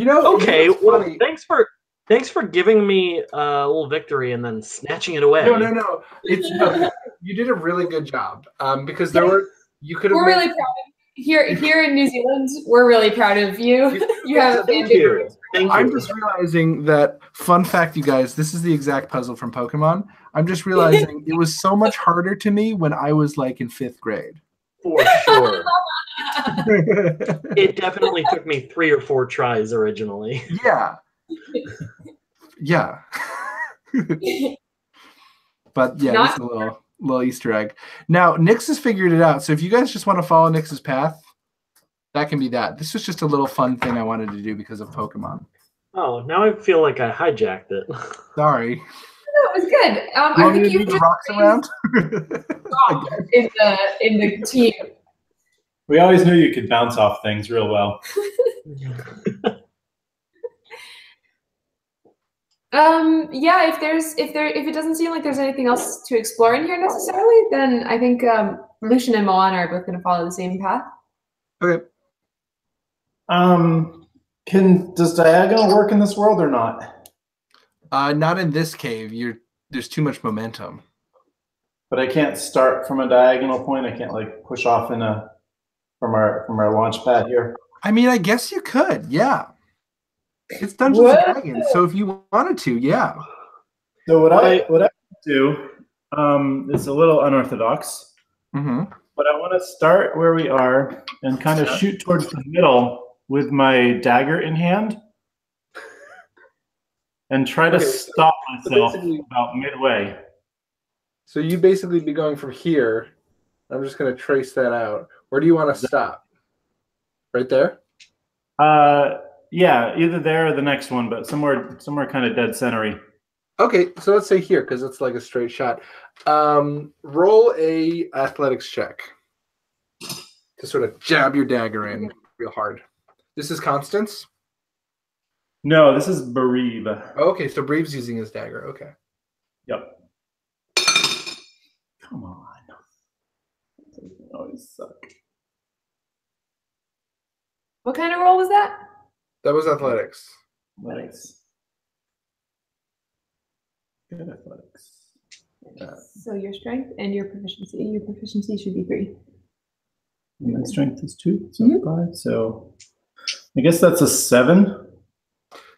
Okay, well, thanks for giving me a little victory and then snatching it away. No. You did a really good job. Because you could have. We're really proud of here in New Zealand. We're really proud of you. You have Thank you. I'm just realizing that, fun fact, you guys, this is the exact puzzle from Pokemon. I'm just realizing it was so much harder to me when I was like in 5th grade. For sure. It definitely took me 3 or 4 tries originally. Yeah. Yeah. But yeah, this is a little Easter egg. Now, Nyx has figured it out. So if you guys just want to follow Nyx's path, that can be that. This was just a little fun thing I wanted to do because of Pokemon. Oh, now I feel like I hijacked it. Sorry. No, it was good. I think you just rocks around in the team. We always knew you could bounce off things real well. Yeah, if it doesn't seem like there's anything else to explore in here necessarily, then I think Lucian and Moana are both going to follow the same path. Okay. Does diagonal work in this world or not? Not in this cave. There's too much momentum. But I can't start from a diagonal point. I can't like push off from our launch pad here. I mean, I guess you could. Yeah. It's Dungeons and Dragons, so if you wanted to, yeah. So what I do is a little unorthodox. Mm-hmm. But I want to start where we are and kind of shoot towards the middle with my dagger in hand and try to stop myself about midway. So you basically be going from here. I'm just going to trace that out. Where do you want to stop? Right there? Yeah, either there or the next one, but somewhere kind of dead centery. Okay, so let's say here because it's like a straight shot. Roll a athletics check to sort of jab your dagger in real hard. This is Constance? No, this is Barib. Oh, okay, so Brave's using his dagger. Okay. Yep. Come on. always suck. What kind of roll was that? That was athletics. Athletics. Good athletics. So your strength and your proficiency. Your proficiency should be 3. And my strength is 2, so 5. So I guess that's a 7.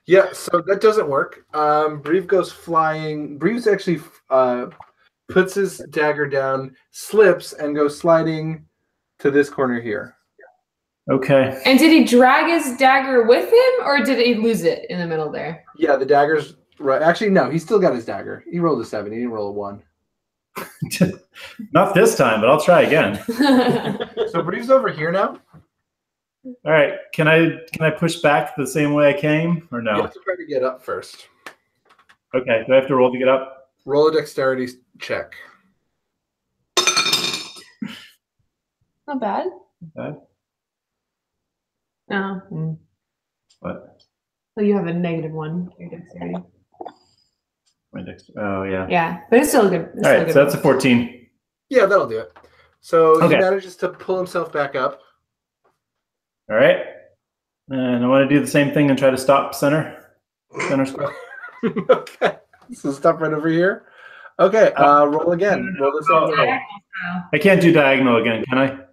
Yeah, so that doesn't work. Breve goes flying. Breve's actually puts his dagger down, slips, and goes sliding to this corner here. Okay. And did he drag his dagger with him, or did he lose it in the middle there? Yeah, the dagger's right. Actually, no, he still got his dagger. He rolled a 7. He didn't roll a 1. Not this time, but I'll try again. So Breve's over here now. All right. Can I push back the same way I came, or no? You have to try to get up first. Okay. Do I have to roll to get up? Roll a dexterity check. Not bad. Okay. Oh. What? So you have a -1 for your dexterity. My oh yeah. Yeah, but it's still good. All right. So that's a 14. Yeah, that'll do it. So Okay. he manages to pull himself back up. All right. And I want to do the same thing and try to stop center square. Okay. So stop right over here. Okay. Roll again. Roll the same roll. I can't do diagonal again, can I?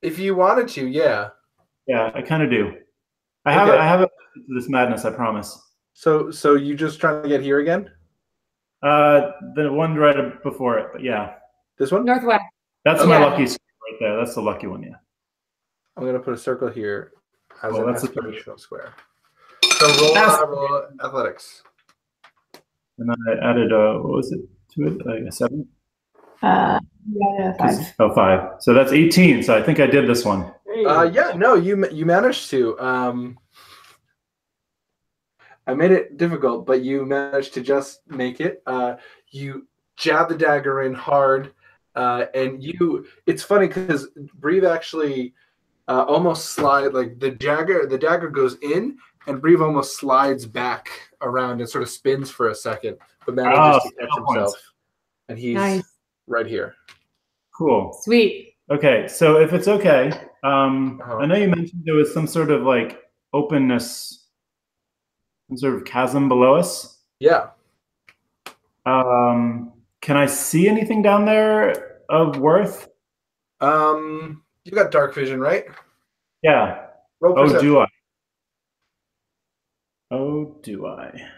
If you wanted to, yeah. Yeah, I kind of do. I Okay. have a this madness, I promise. So you just trying to get here again? The one right before it, but yeah. This one? Northwest. That's Okay. my lucky square right there. That's the lucky one, yeah. I'm gonna put a circle here as Oh, an that's a- aspirational square. So roll athletics. And then I added what was it to it? Like a 7? Yeah, 5. Oh, 5. So that's 18. So I think I did this one. Hey, Yeah, no, you managed to. I made it difficult, but you managed to just make it. You jab the dagger in hard, and it's funny because Breve actually almost slide, like the dagger goes in, and Breve almost slides back around and sort of spins for a second, but manages to catch skill points. himself, and he's Nice. right here. Cool. Sweet. Okay, so if it's okay, I know you mentioned there was some sort of like openness, some sort of chasm below us. Yeah. Can I see anything down there of worth? You got dark vision, right? Yeah. Roll Oh, perception. do I? Oh, do I?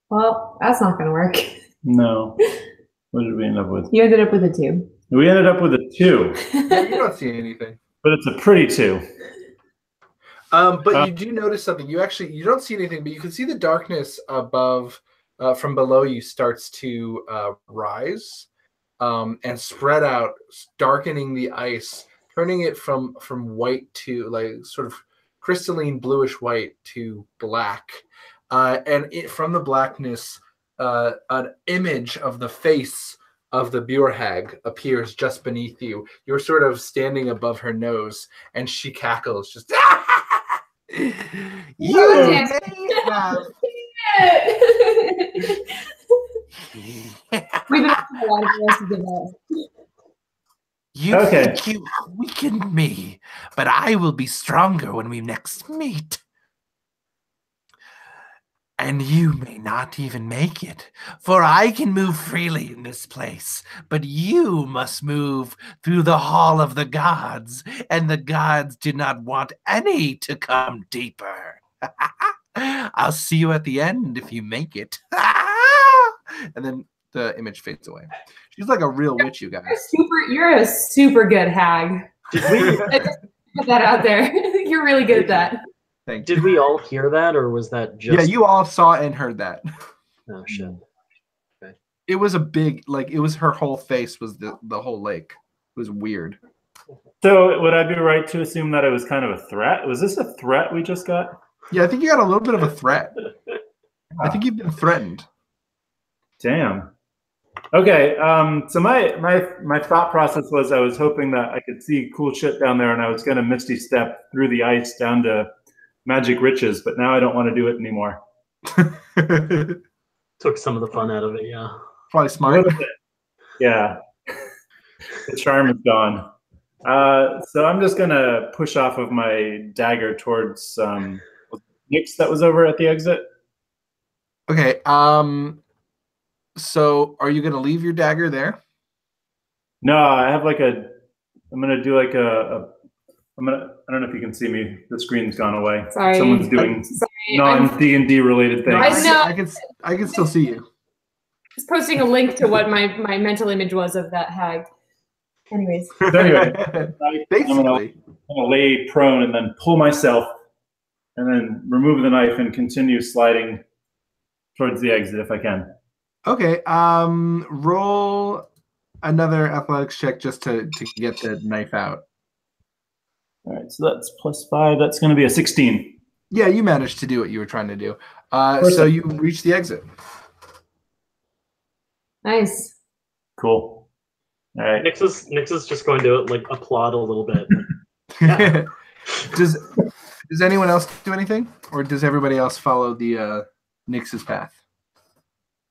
Well, that's not going to work. No. What did we end up with? You ended up with a 2. We ended up with a 2, Yeah, you don't see anything. but it's a pretty 2. But you do notice something. You don't see anything, but you can see the darkness above, from below you starts to rise and spread out, darkening the ice, turning it from white to like sort of crystalline bluish white to black. From the blackness, an image of the face of the Bure hag appears just beneath you. You're sort of standing above her nose, and she cackles, just. You Oh, have We've been asking a lot of us to give up. You Okay. think you weakened me, but I will be stronger when we next meet. And you may not even make it, for I can move freely in this place, but you must move through the Hall of the Gods, and the gods do not want any to come deeper. I'll see you at the end if you make it. And then the image fades away. She's like a real witch, you guys. You're a super good hag. Did we Put that out there. You're really good at that. Thank you. did we all hear that, or was that just? Yeah, you all saw and heard that. Oh shit. It was a big, like, it was her whole face was the whole lake. It was weird. So would I be right to assume that it was kind of a threat? Was this a threat we just got? Yeah, I think you got a little bit of a threat. I think you've been threatened. Damn. Okay. So my thought process was I was hoping that I could see cool shit down there, and I was going to Misty Step through the ice down to Magic Riches, but now I don't want to do it anymore. Took some of the fun out of it, yeah. Probably A smart. little bit. Yeah. The charm is gone. So I'm just gonna push off of my dagger towards Nix that was over at the exit. Okay. So are you gonna leave your dagger there? No, I have like I'm gonna do like I don't know if you can see me. The screen's gone away. Sorry. Someone's doing Sorry, non D&D related No, things. I know. I can still see you. Just posting a link to what my mental image was of that hag. Anyways. So anyway, Basically. I'm gonna lay prone and then pull myself, and then remove the knife and continue sliding towards the exit if I can. Okay. Roll another athletics check just to get the knife out. All right, so that's +5. That's going to be a 16. Yeah, you managed to do what you were trying to do. So Perfect. you reach the exit. Nice. Cool. All right. Nix is just going to like applaud a little bit. Yeah. Does anyone else do anything, or does everybody else follow the Nix's path?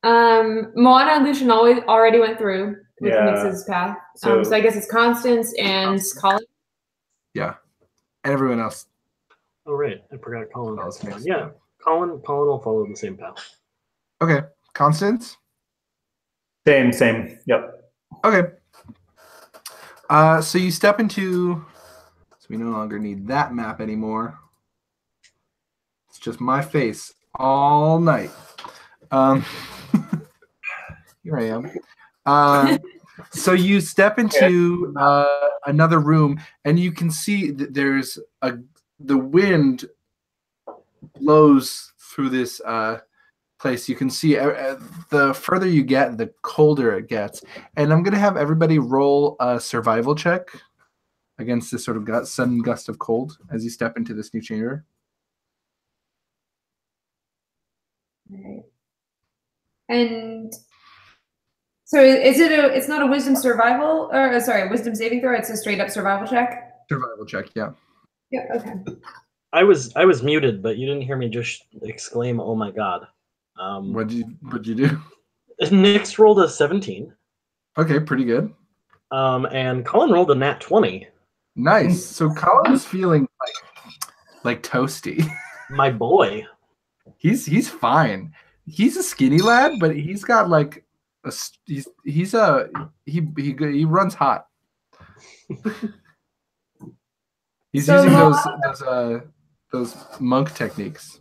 Moana and Lucian already went through with Yeah. Nix's path. So- So I guess it's Constance and Colin. Yeah, and everyone else. Oh right, I forgot Colin. follows has one. Nix. Yeah, Colin will follow the same path. Okay, Constance. Same. Yep. Okay. So you step into. So we no longer need that map anymore. It's just my face all night. Here I am. So you step into another room, and you can see that there's the wind blows through this place. You can see the further you get, the colder it gets. And I'm going to have everybody roll a survival check against this sort of sudden gust of cold as you step into this new chamber. Right. And so it's not a wisdom survival or sorry, wisdom saving throw, it's a straight up survival check? Survival check, yeah. Yeah, okay. I was muted, but you didn't hear me just exclaim, "Oh my god!" What'd you do? Nix rolled a 17. Okay, pretty good. And Colin rolled a nat 20. Nice. So Colin's feeling like toasty. My boy. He's fine. He's a skinny lad, but he's got like he runs hot. He's So using those monk techniques.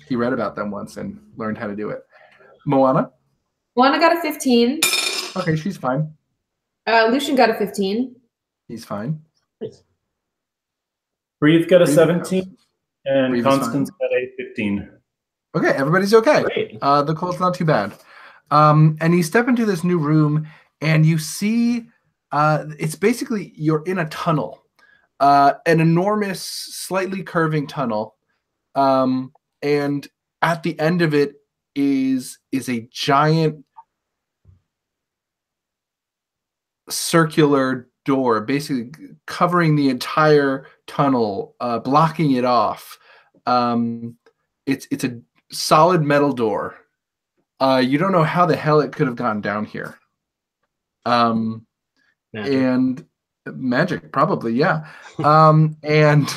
He read about them once and learned how to do it. Moana? Moana got a 15. Okay, she's fine. Lucian got a 15. He's fine. Breathe got a Breathe 17, and Breathe is Constance got a 15. Okay, everybody's okay. Great. The cold's not too bad. And you step into this new room, and you see it's basically you're in a tunnel, an enormous, slightly curving tunnel, and at the end of it is a giant circular door, basically covering the entire tunnel, blocking it off. It's a solid metal door. You don't know how the hell it could have gone down here. Magic. And magic, probably, yeah. And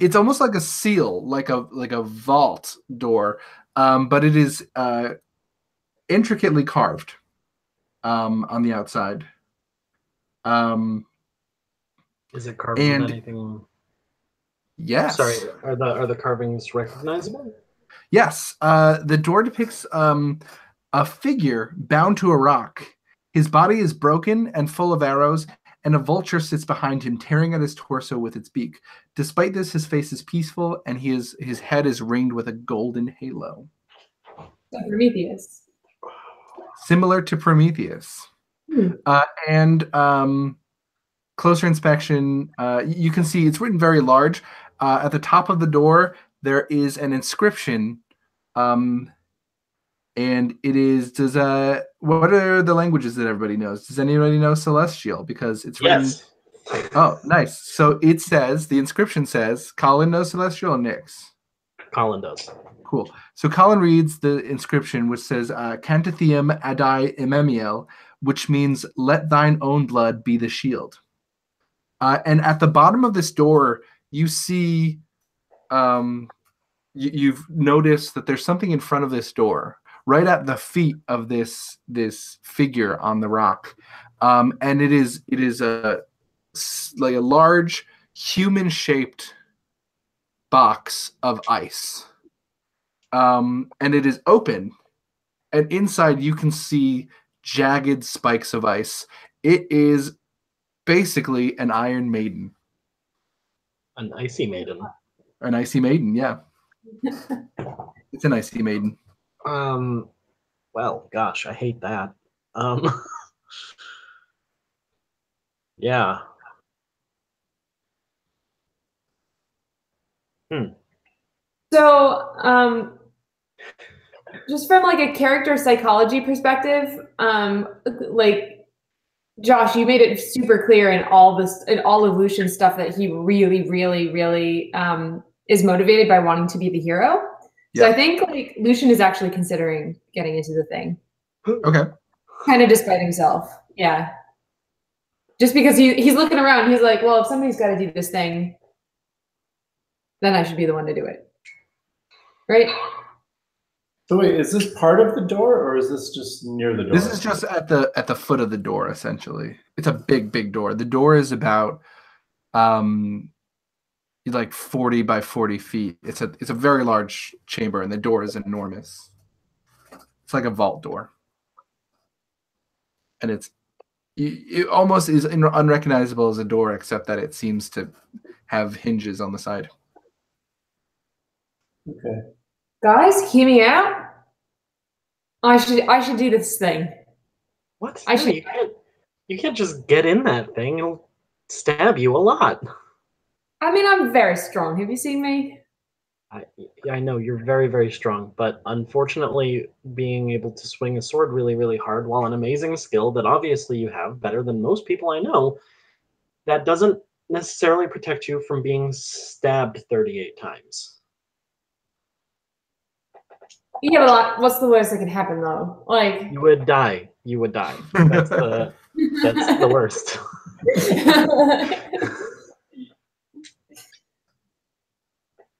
it's almost like a seal, like a vault door, but it is intricately carved on the outside. Is it carved with and- anything? Yes. Sorry, are the carvings recognizable? Yes. The door depicts a figure bound to a rock. His body is broken and full of arrows, and a vulture sits behind him, tearing at his torso with its beak. Despite this, his face is peaceful, and his head is ringed with a golden halo, Prometheus. similar to Prometheus. And closer inspection, you can see it's written very large. At the top of the door, there is an inscription, and it is. What are the languages that everybody knows? Does anybody know Celestial? Because it's written. Yes. Oh, nice. So it says, the inscription says, Colin knows Celestial and Nix. Colin does. Cool. So Colin reads the inscription, which says "Cantathium Adai Ememiel," which means "Let thine own blood be the shield." And at the bottom of this door, you see, you've noticed that there's something in front of this door, right at the feet of this figure on the rock, and it is like a large human-shaped box of ice, and it is open, and inside you can see jagged spikes of ice. It is basically an Iron Maiden. An icy maiden. An icy maiden, yeah. It's an icy maiden. Well, gosh, I hate that. Yeah. So, just from like a character psychology perspective, like Josh, you made it super clear in all of Lucian's stuff that he really, really, really is motivated by wanting to be the hero. So I think like Lucian is actually considering getting into the thing. Okay. Kind of despite himself. Yeah. Just because he's looking around, he's like, well, if somebody's got to do this thing, then I should be the one to do it. Right? So wait, is this part of the door, or is this just near the door? This is just at the foot of the door, essentially. It's a big door. The door is about like 40 by 40 feet. It's a very large chamber, and the door is enormous. It's like a vault door, and it almost is unrecognizable as a door, except that it seems to have hinges on the side. Okay. Guys, hear me out. I should do this thing. What? I should. You can't just get in that thing. It'll stab you a lot. I mean, I'm very strong. Have you seen me? I know you're very, very strong, but unfortunately, being able to swing a sword really, really hard, while an amazing skill that obviously you have better than most people I know, that doesn't necessarily protect you from being stabbed 38 times. Yeah, but like, what's the worst that could happen though? Like You would die. You would die. That's the worst.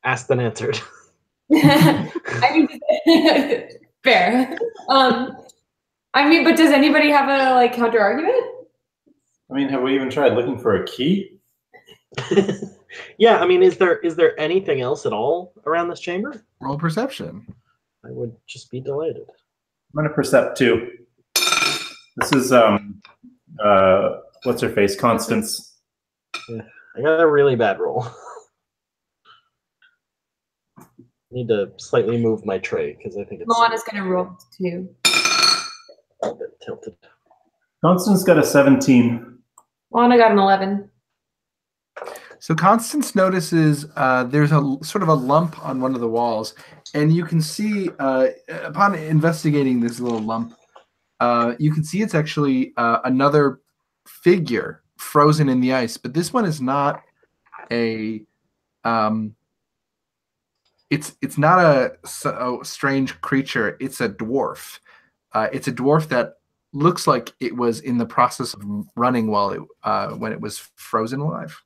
Asked and answered. I mean, fair. I mean, but does anybody have a like counter argument? I mean, have we even tried looking for a key? Yeah, I mean, is there anything else at all around this chamber? Roll perception. I would just be delighted. I'm gonna percept too. This is what's her face? Constance. Yeah, I got a really bad roll. Need to slightly move my tray because I think it's Moana's gonna roll too. a bit tilted. Constance got a 17. Moana got an 11. So Constance notices there's a sort of a lump on one of the walls, and you can see upon investigating this little lump, you can see it's actually another figure frozen in the ice. But this one is not a it's not a strange creature. It's a dwarf. It's a dwarf that looks like it was in the process of running while when it was frozen alive.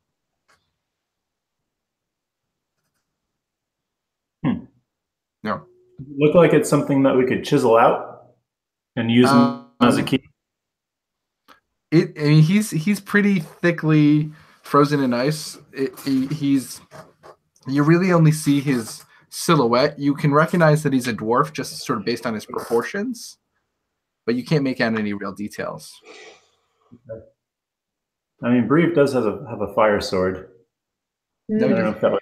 No. Look like it's something that we could chisel out and use as a key. I mean, he's pretty thickly frozen in ice. You really only see his silhouette. You can recognize that he's a dwarf just sort of based on his proportions, but you can't make out any real details. Okay. I mean, Breve does have a fire sword. No, I don't know if that would...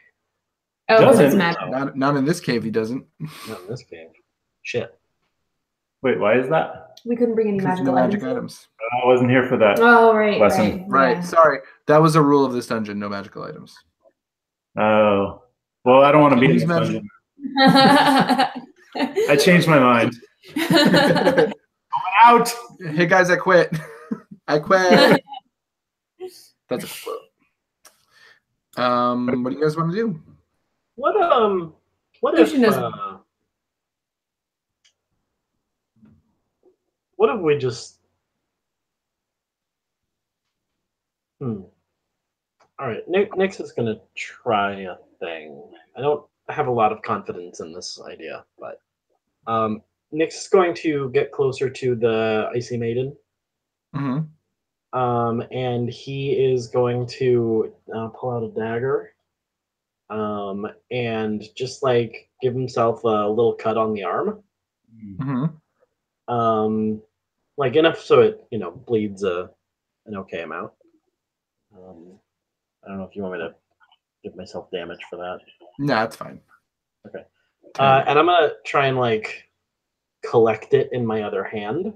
Oh, because it's Doesn't. magic. Not in this cave. He doesn't. Not in this game. Shit. Wait, why is that? We couldn't bring any Because magical no magic items. items. I wasn't here for that. Oh, right, Lesson. Right. Yeah. Sorry. That was a rule of this dungeon. No magical items. Oh. Well, I don't want to be in Use this magic. dungeon. I changed my mind. Out! Hey guys, I quit. I quit. That's a quote. What do you guys want to do? What What Lucian is- what if we just... All right, Nyx is going to try a thing. I don't have a lot of confidence in this idea, but Nyx is going to get closer to the Icy Maiden. Mm-hmm. And he is going to pull out a dagger and just like give himself a little cut on the arm. Mm-hmm. Like enough so it, bleeds an okay amount. I don't know if you want me to give myself damage for that. No, that's fine. Okay. And I'm going to try and like collect it in my other hand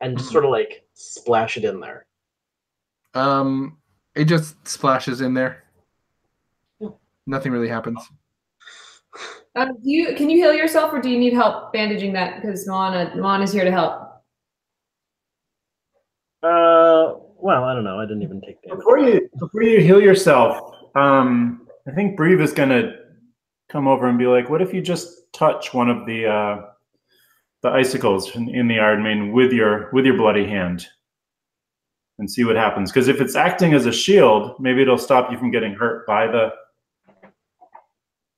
and just sort of like splash it in there. It just splashes in there. Yeah. Nothing really happens. Can you heal yourself, or do you need help bandaging that? Because Mon is here to help. Well, I don't know. I didn't even take damage. Before you heal yourself, I think Breve is gonna come over and be like, "What if you just touch one of the icicles in the Iron Maiden with your bloody hand, and see what happens? Because if it's acting as a shield, maybe it'll stop you from getting hurt by the."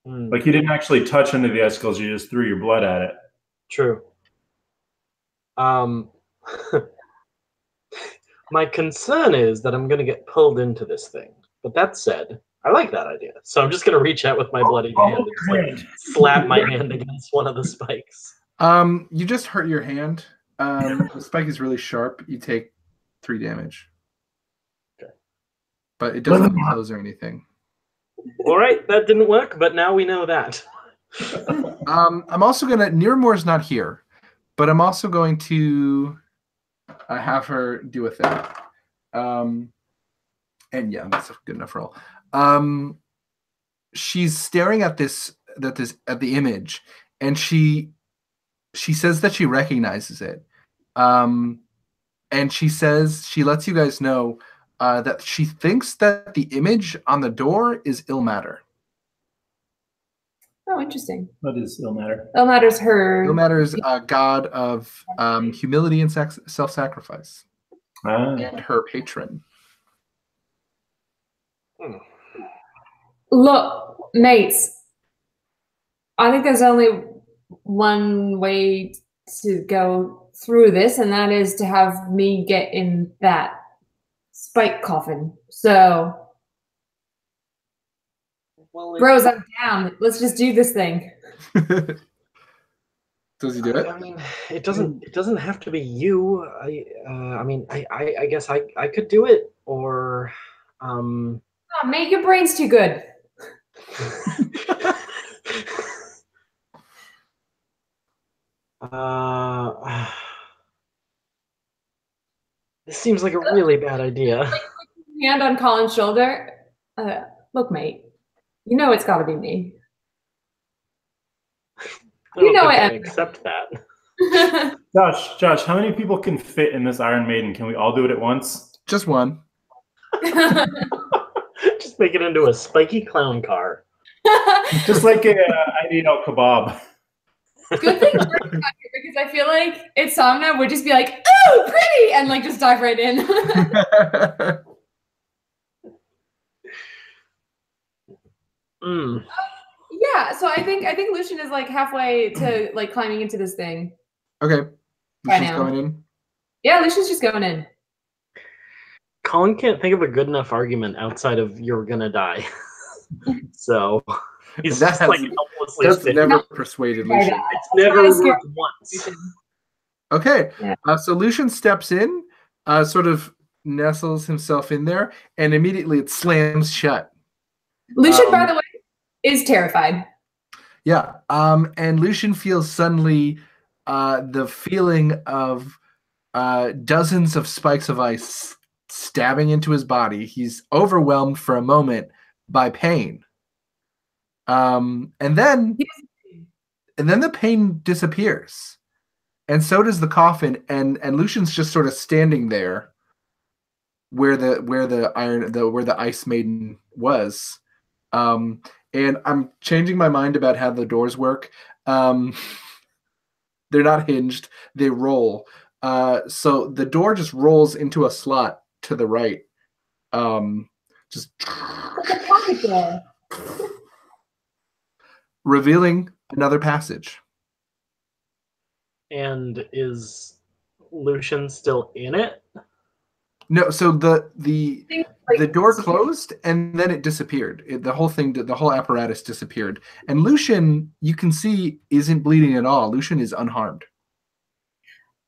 Like you didn't actually touch any of the icicles; you just threw your blood at it. True. My concern is that I'm going to get pulled into this thing. But that said, I like that idea. So I'm just going to reach out with my bloody hand and just, like, slap my hand against one of the spikes. You just hurt your hand. The spike is really sharp. You take 3 damage. Okay. But it doesn't close or anything. All right, that didn't work, but now we know that. I'm also going to... Niramore's not here, but I'm also going to have her do a thing. And yeah, that's a good enough roll. She's staring at the image, and she says that she recognizes it. And she says she lets you guys know that she thinks that the image on the door is Ilmater. Oh, interesting. What is Ilmater? Ilmater's her. Ilmater's a god of humility and self-sacrifice, and her patron. Look, mates, I think there's only one way to go through this, and that is to have me get in that spike coffin. So, Well, bros, I'm down. Let's just do this thing. Does he do it? I mean, it doesn't have to be you. I guess I could do it, or Oh, mate, your brain's too good. This seems like a really bad idea. Hand on Colin's shoulder. Look, mate, you know it's got to be me. You know I it. accept that. Josh, how many people can fit in this Iron Maiden? Can we all do it at once? Just one. Just make it into a spiky clown car. Just like a IDL kebab. Good thing we're not here, because I feel like Insomnia would just be like, "Ooh, pretty," and like just dive right in. Yeah, so I think Lucian is like halfway to like climbing into this thing. Okay. Right She's now. going in. Yeah, Lucian's just going in. Colin can't think of a good enough argument outside of "you're gonna die," so he's That's- just like helplessly That's sitting. never persuaded Lucian. It's never That's worked once. Okay. Yeah. So Lucian steps in, sort of nestles himself in there, and immediately it slams shut. Lucian, by the way, is terrified. Yeah. And Lucian feels suddenly the feeling of dozens of spikes of ice stabbing into his body. He's overwhelmed for a moment by pain. And then the pain disappears. And so does the coffin, and Lucian's just sort of standing there where the ice maiden was. And And I'm changing my mind about how the doors work. They're not hinged; they roll. So the door just rolls into a slot to the right. Just It's a pocket door. revealing another passage. And is Lucian still in it? No, so the Things like- the door closed and then it disappeared. The whole thing, the whole apparatus disappeared. And Lucian, you can see, isn't bleeding at all. Lucian is unharmed.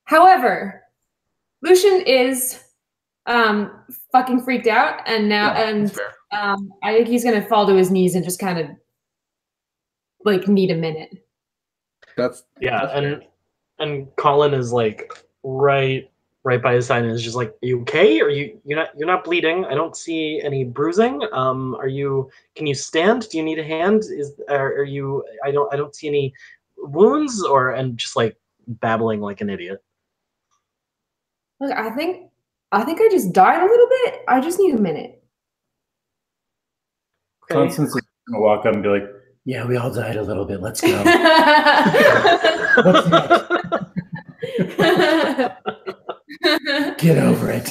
However, Lucian is fucking freaked out, and now That's fair. I think he's gonna fall to his knees and just kind of like need a minute. That's and Colin is like right by his side and is just like, "Are you okay? Are you're not bleeding? I don't see any bruising. Can you stand? Do you need a hand? Are you I don't see any wounds," and just like babbling like an idiot. Look, I think I just died a little bit. I just need a minute. Okay. Constance is gonna walk up and be like, "Yeah, we all died a little bit. Let's go." What's next? Get over it.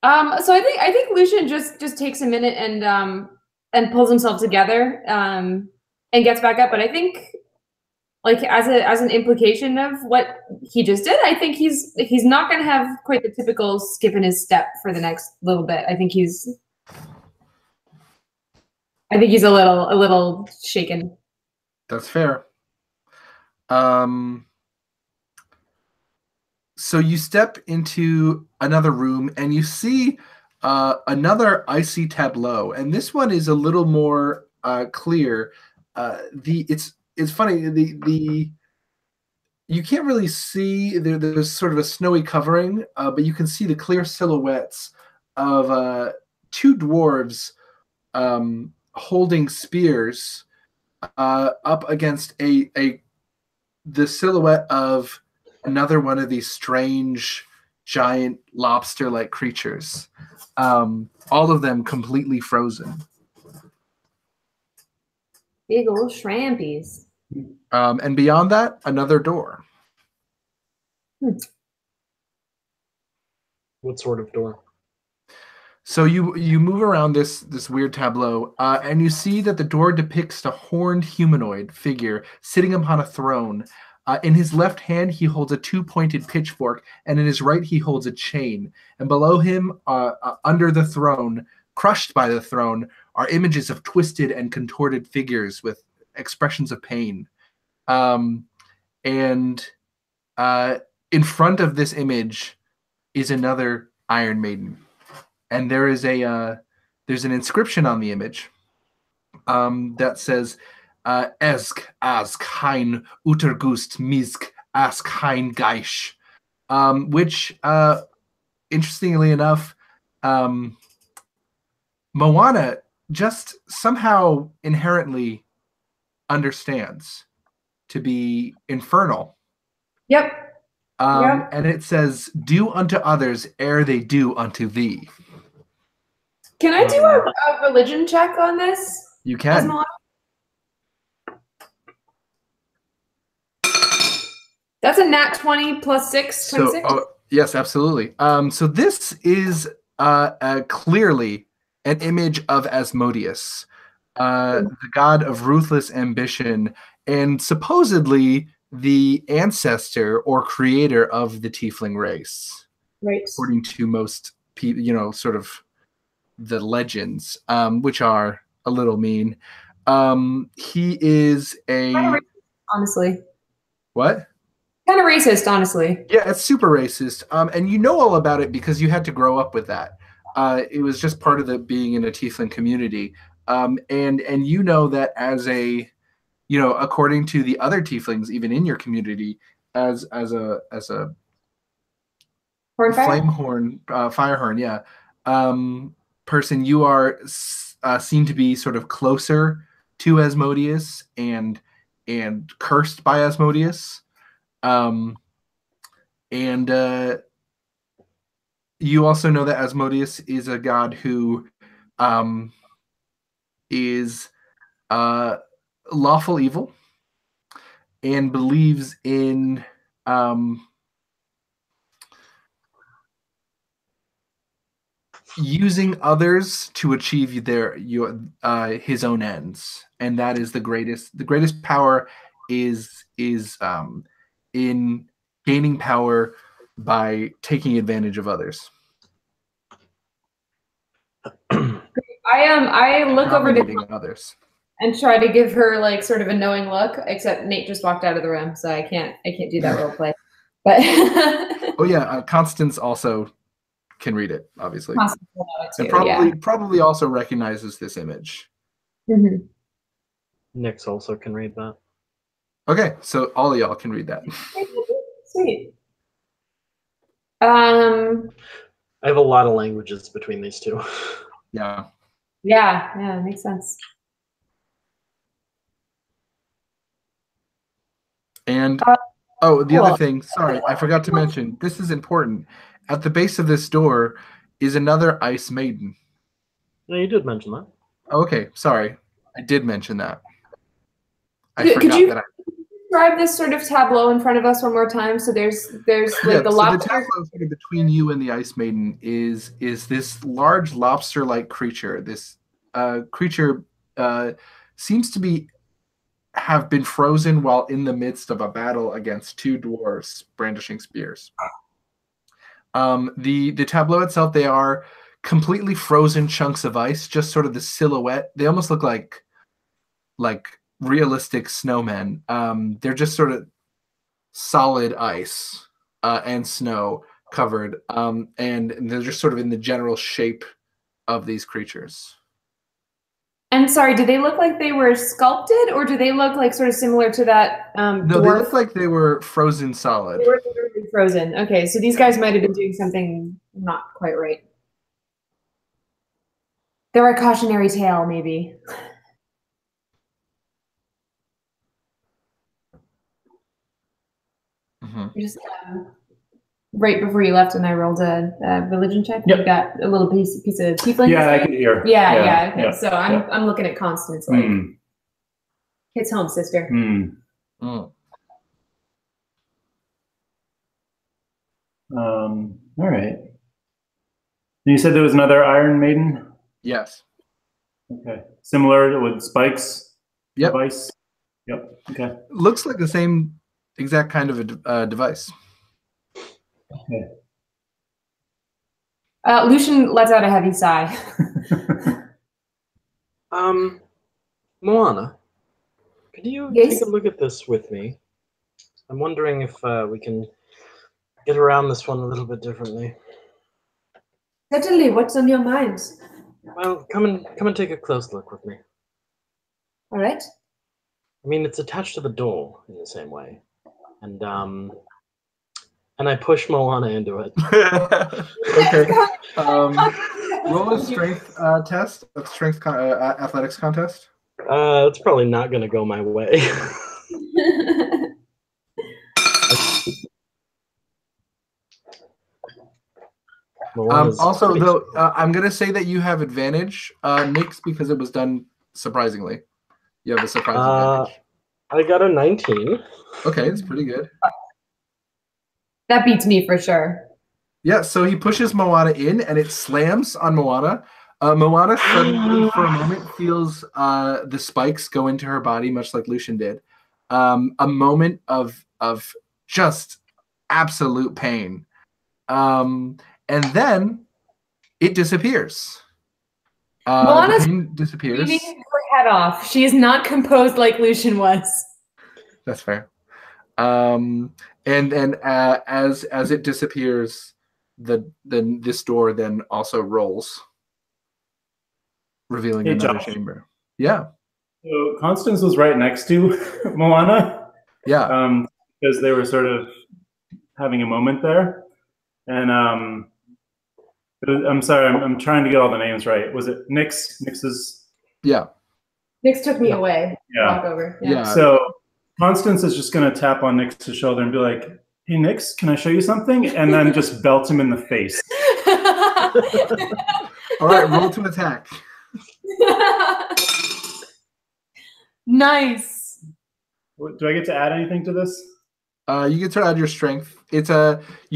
So I think Lucian just takes a minute and pulls himself together and gets back up. But I think, like, as an implication of what he just did, I think he's not going to have quite the typical skip in his step for the next little bit. I think he's a little shaken. That's fair. So you step into another room and you see another icy tableau, and this one is a little more clear. It's funny. The you can't really see there's sort of a snowy covering, but you can see the clear silhouettes of two dwarves holding spears up against the silhouette of another one of these strange giant lobster-like creatures, all of them completely frozen. Big old shrimpies. And beyond that, another door. What sort of door? So you move around this weird tableau, and you see that the door depicts a horned humanoid figure sitting upon a throne. In his left hand, he holds a two-pointed pitchfork, and in his right, he holds a chain. And below him, under the throne, crushed by the throne, are images of twisted and contorted figures with expressions of pain. And in front of this image is another Iron Maiden. And there is there's an inscription on the image that says, Esk ask hein Utergust misk ask hein geish, which, interestingly enough, Moana just somehow inherently understands to be infernal. Yep. Yep. And it says, "Do unto others ere they do unto thee." Can I do a religion check on this? You can. That's a nat 20 plus 6, 26. So, yes, absolutely. So this is clearly an image of Asmodeus, the god of ruthless ambition, and supposedly the ancestor or creator of the tiefling race. Right. According to most people, sort of the legends, which are a little mean. He is honestly. What? Kind of racist, honestly. Yeah, it's super racist. And you know all about it because you had to grow up with that. It was just part of the being in a tiefling community. And you know that as a, according to the other tieflings, even in your community, as a flame horn, fire horn, yeah, person, you are seen to be sort of closer to Asmodeus and cursed by Asmodeus. And you also know that Asmodeus is a god who is lawful evil and believes in using others to achieve his own ends, and that is the greatest power is in gaining power by taking advantage of others. I look over to Dominating others. and try to give her like sort of a knowing look, except Nate just walked out of the room, so I can't do that role play. But oh yeah, Constance also can read it, obviously. Constance will know it too, And probably also recognizes this image. Mhm. Nyx also can read that. Okay, so all of y'all can read that. Sweet. I have a lot of languages between these two. Yeah. Yeah, makes sense. And the other thing, sorry, I forgot to mention, this is important. At the base of this door is another Ice Maiden. No, you did mention that. Okay, sorry. I did mention that. Could you describe this sort of tableau in front of us one more time? So there's like the lobster. The tableau sort of between you and the Ice Maiden is this large lobster-like creature. This creature seems to have been frozen while in the midst of a battle against two dwarves brandishing spears. The tableau itself, they are completely frozen chunks of ice, just sort of the silhouette. They almost look like realistic snowmen. They're just sort of solid ice and snow covered, and they're just sort of in the general shape of these creatures. And sorry, do they look like they were sculpted, or do they look like sort of similar to that No, dwarf? they look like they were frozen solid. They were literally frozen. Okay, so these guys might have been doing something not quite right. They're a cautionary tale, maybe. Just right before you left, and I rolled a religion check. Yep. You got a little piece of tiefling. Yeah, I can hear. Yeah. Okay. Yeah. So I'm looking at Constance like, hits home, sister. All right. You said there was another Iron Maiden? Yes. Okay. Similar with spikes? Yep. Device? Yep. Okay. Looks like the same exact kind of a device. Okay. Lucian lets out a heavy sigh. Moana, could you Yes? take a look at this with me? I'm wondering if we can get around this one a little bit differently. Certainly. What's on your mind? Well, come and take a close look with me. All right. I mean, it's attached to the door in the same way, and I push Moana into it. Okay. Roll a strength test, a strength athletics contest. It's probably not going to go my way. Also, though, I'm going to say that you have advantage, Nyx, because it was done surprisingly. You have a surprise advantage. I got a 19. Okay, it's pretty good. That beats me for sure. Yeah, so he pushes Moana in, and it slams on Moana. Moana suddenly, for a moment, feels the spikes go into her body, much like Lucian did. A moment of just absolute pain. And then it disappears. Moana's the pain disappears. beating her head off. She is not composed like Lucian was. That's fair. And then as it disappears, this door then also rolls, revealing another chamber. Yeah. So Constance was right next to Moana. Yeah. Because they were sort of having a moment there. And I'm sorry, I'm trying to get all the names right. Was it Nyx? Nyx's? Yeah. Nyx took me away. Yeah. Walk over. Yeah. So Constance is just going to tap on Nyx's shoulder and be like, "Hey, Nyx, can I show you something?" And then just belt him in the face. All right, roll to attack. Nice. Do I get to add anything to this? You get to add your strength. You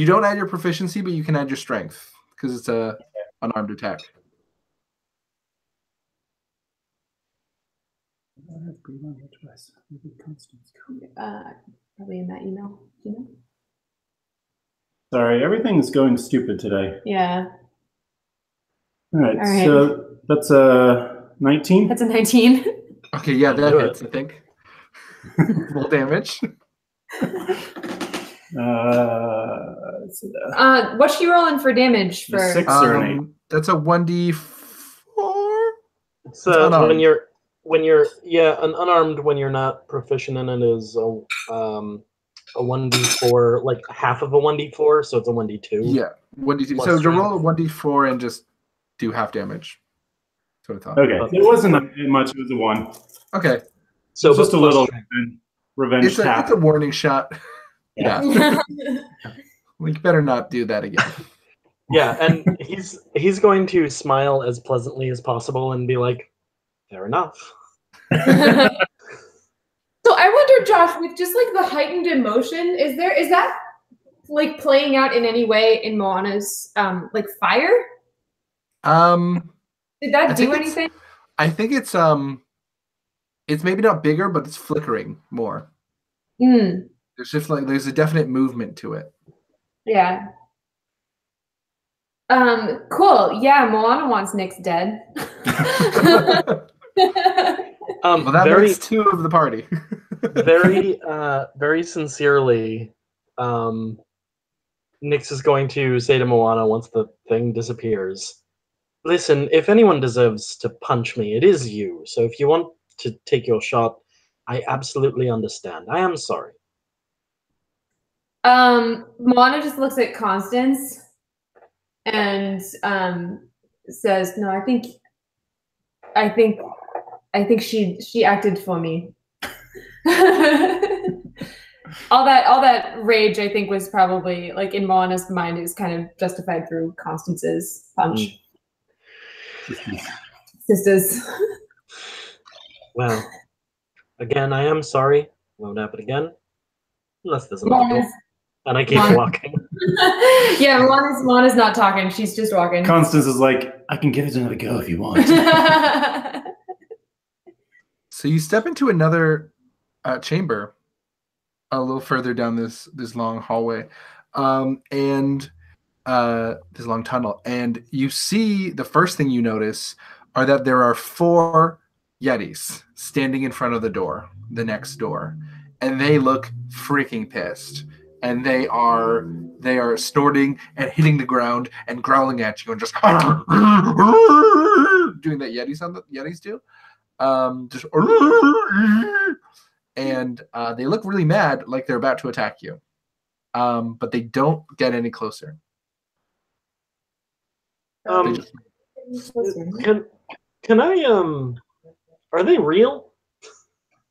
don't add your proficiency, but you can add your strength because it's a unarmed attack. Probably in that email. Do you know? Sorry, everything's going stupid today. Yeah. All right. All right. So that's a 19. That's a 19. Okay, yeah, that Do hits, I think. Roll damage. What's she rolling for damage for? 6 or an 8. That's a 1d4. So unarmed. when you're an unarmed when you're not proficient in it is a 1d4, like half of a 1d4, so it's a 1d2. Yeah, 1d2. Plus So to strength. roll a 1d4 and just do half damage. That's what I thought. Okay, it wasn't much. It was a 1. Okay, So It's just a plus little strength. revenge it's tap. a warning shot. Yeah. Yeah, we better not do that again. Yeah, and he's going to smile as pleasantly as possible and be like, "Fair enough." So I wonder, Josh, with just like the heightened emotion, is that like playing out in any way in Moana's like fire? Did that do anything? I think it's maybe not bigger, but it's flickering more. Mm, There's a definite movement to it. yeah. Cool. Yeah, Moana wants Nyx dead. Well, that Very, makes 2 of the party. very sincerely, Nyx is going to say to Moana once the thing disappears, "Listen, if anyone deserves to punch me, it is you. So if you want to take your shot, I absolutely understand. I am sorry." Moana just looks at Constance and says, "No, I think she acted for me." all that rage, I think, was probably like in Moana's mind. It was kind of justified through Constance's punch. Sisters. Well, again, I am sorry. Won't happen again. Unless there's another door. And I keep walking. Yeah, Moana's not talking. She's just walking. Constance is like, "I can give it another go if you want." So you step into another chamber a little further down this long hallway, and this long tunnel, and you see the first thing you notice are that there are 4 Yetis standing in front of the next door, and they look freaking pissed, and they are snorting and hitting the ground and growling at you and just doing that Yeti sound that Yetis do. Just and they look really mad, like they're about to attack you, but they don't get any closer. They just, Can I are they real?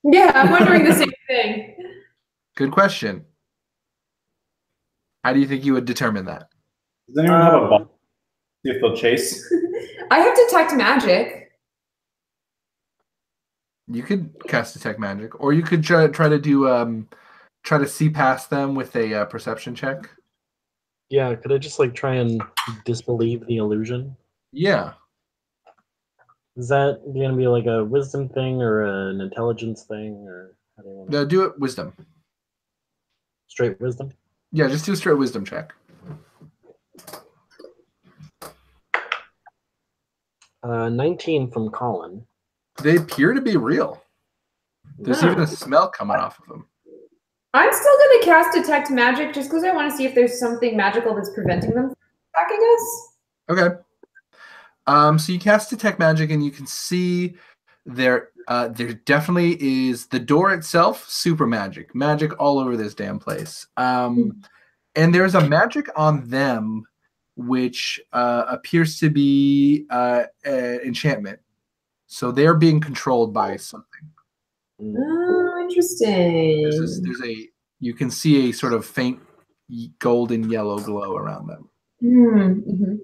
Yeah, I'm wondering the same thing. good question. How do you think you would determine that? Does anyone have a ball? See if they'll chase. I have detect magic. You could cast detect magic, or you could try to do try to see past them with a perception check. Yeah, could I just like try and disbelieve the illusion? Yeah. Is that gonna be like a wisdom thing or an intelligence thing, or how do you want to... Do it wisdom. Straight wisdom? Yeah, just do a straight wisdom check. 19 from Colin. They appear to be real. There's even a smell coming off of them. I'm still going to cast detect magic just because I want to see if there's something magical that's preventing them from attacking us. Okay. So you cast detect magic, and you can see there definitely is the door itself. Super magic all over this damn place. And there's a magic on them, which appears to be enchantment. So they're being controlled by something. Oh, interesting. You can see a sort of faint golden yellow glow around them, Mm-hmm.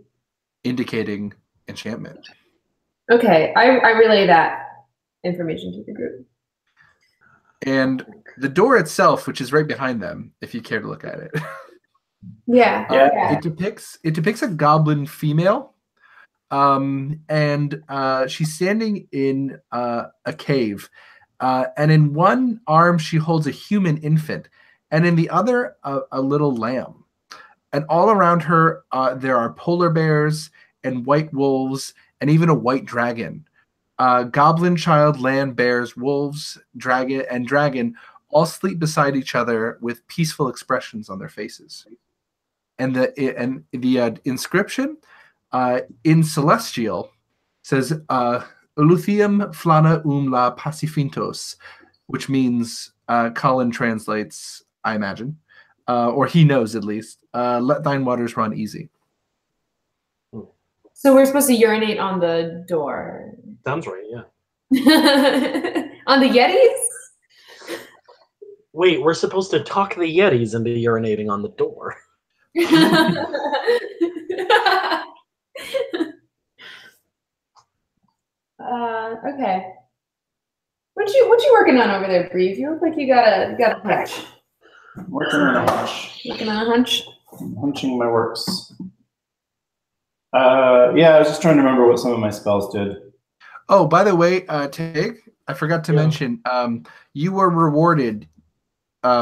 indicating enchantment. Okay, I relay that information to the group. And the door itself, which is right behind them, if you care to look at it, Yeah. it depicts a goblin female, and she's standing in a cave, and in one arm she holds a human infant, and in the other a little lamb. And all around her, there are polar bears and white wolves and even a white dragon. Goblin child, land, bears, wolves, dragon all sleep beside each other with peaceful expressions on their faces. And the inscription in Celestial says "Eluthium flana la pacifintos," which means Colin translates, I imagine, or he knows at least. Let thine waters run easy. So we're supposed to urinate on the door. Sounds right, yeah. On the Yetis? Wait, we're supposed to talk the Yetis into urinating on the door. Okay. What you working on over there, Bree? You look like you got a hunch. Working on a hunch. Working on a hunch? I'm hunching my works. Yeah, I was just trying to remember what some of my spells did. Oh, by the way, Tig, I forgot to mention, you were rewarded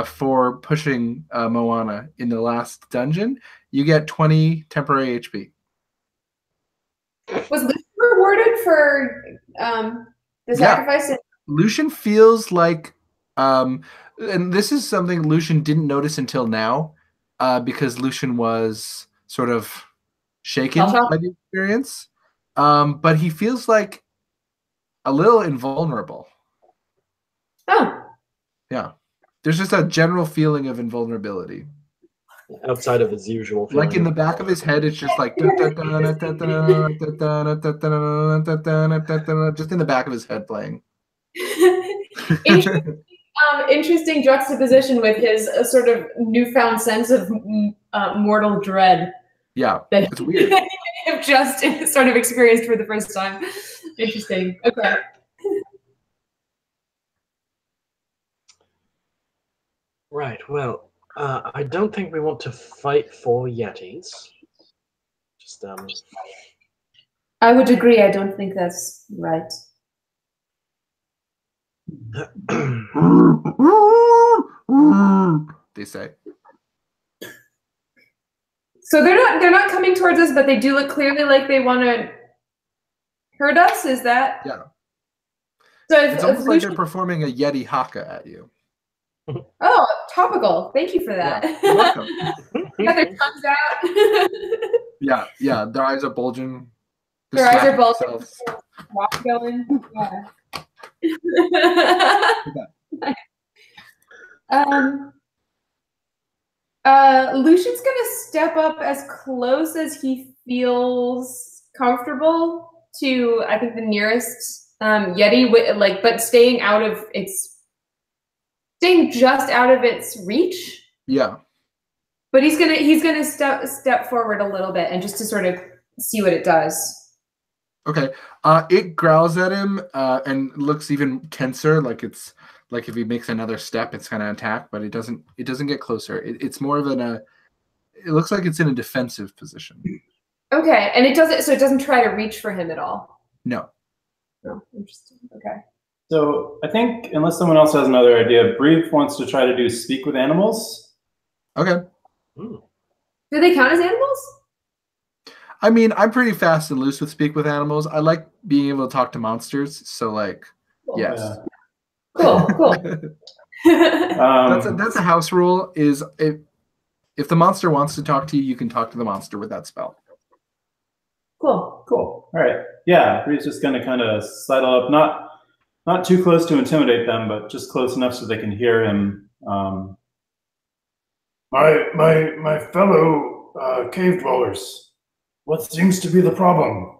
for pushing Moana in the last dungeon. You get 20 temporary HP. Was Lucian rewarded for the sacrifice? Lucian feels like, and this is something Lucian didn't notice until now, because Lucian was sort of shaken by the experience. But he feels like a little invulnerable. Oh. Yeah. There's just a general feeling of invulnerability. Outside of his usual feeling. Like in the back of his head, it's just like just in the back of his head playing. Interesting juxtaposition with his sort of newfound sense of mortal dread. Yeah, that it's weird. I've just sort of experienced for the first time. Interesting. Okay. Right. Well, I don't think we want to fight for Yetis. Just I would agree. I don't think that's right. They say. So they're not coming towards us, but they do look clearly like they want to hurt us. Is that? Yeah. So it's almost like they're performing a Yeti haka at you. Oh, topical. Thank you for that. Yeah, you're welcome. Got their tongues out. Yeah. Their eyes are bulging. Their eyes are bulging. Walk going. Yeah. Lucian's gonna step up as close as he feels comfortable to, I think, the nearest Yeti, but staying just out of its reach. Yeah. But he's gonna step forward a little bit and just to sort of see what it does. Okay. It growls at him and looks even tenser, like it's like if he makes another step, it's gonna attack, but it doesn't get closer. It's more of it looks like it's in a defensive position. Okay, and it doesn't try to reach for him at all. No. Oh, interesting. Okay. So I think, unless someone else has another idea, Brief wants to try to do speak with animals. Okay. Do they count as animals? I mean, I'm pretty fast and loose with speak with animals. I like being able to talk to monsters, so cool. Yes. Yeah. Cool. That's a house rule. Is if the monster wants to talk to you, you can talk to the monster with that spell. Cool. All right. Yeah, Brief's just gonna kind of sidle up, not too close to intimidate them, but just close enough so they can hear him. My fellow cave dwellers, what seems to be the problem?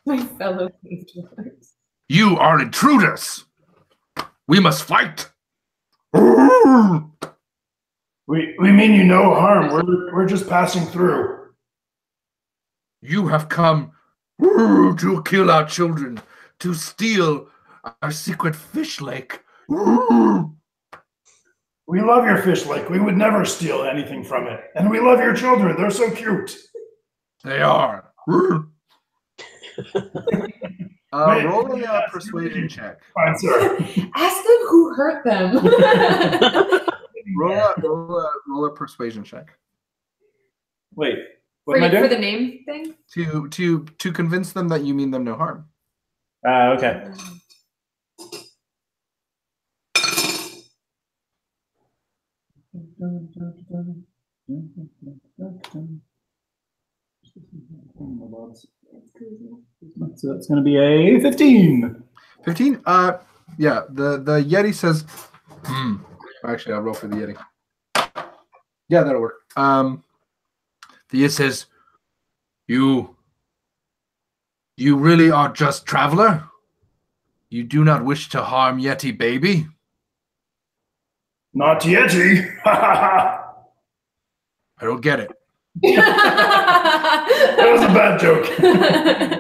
My fellow cave dwellers. You are intruders. We must fight. We mean you no harm. We're just passing through. You have come To kill our children, to steal our secret fish lake. We love your fish lake. We would never steal anything from it. And we love your children. They're so cute. They are. Roll a persuasion check. Fine, sir. Ask them who hurt them. Roll a persuasion check. Wait, what am I for doing? the name thing? To convince them that you mean them no harm. Okay. So it's going to be a 15. 15? Yeah, the Yeti says, Actually, I'll roll for the Yeti. Yeah, that'll work. The Yeti says, You really are just traveler? You do not wish to harm Yeti baby? Not Yeti. I don't get it. That was a bad joke.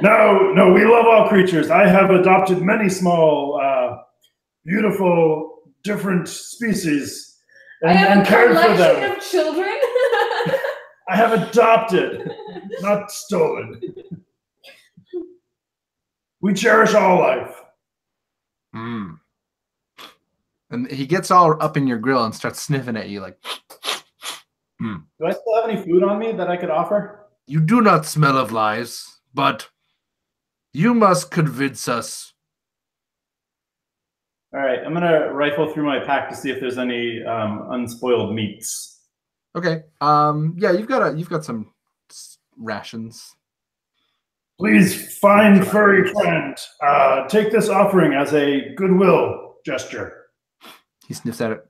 No, we love all creatures. I have adopted many small, beautiful, different species I have and a cared for collection them. of children. I have adopted, not stolen. We cherish all life. And he gets all up in your grill and starts sniffing at you like, Do I still have any food on me that I could offer? You do not smell of lies, but you must convince us. All right, I'm going to rifle through my pack to see if there's any unspoiled meats. okay. Yeah, you've got some rations. Please, fine furry friend, take this offering as a goodwill gesture. He sniffs at it.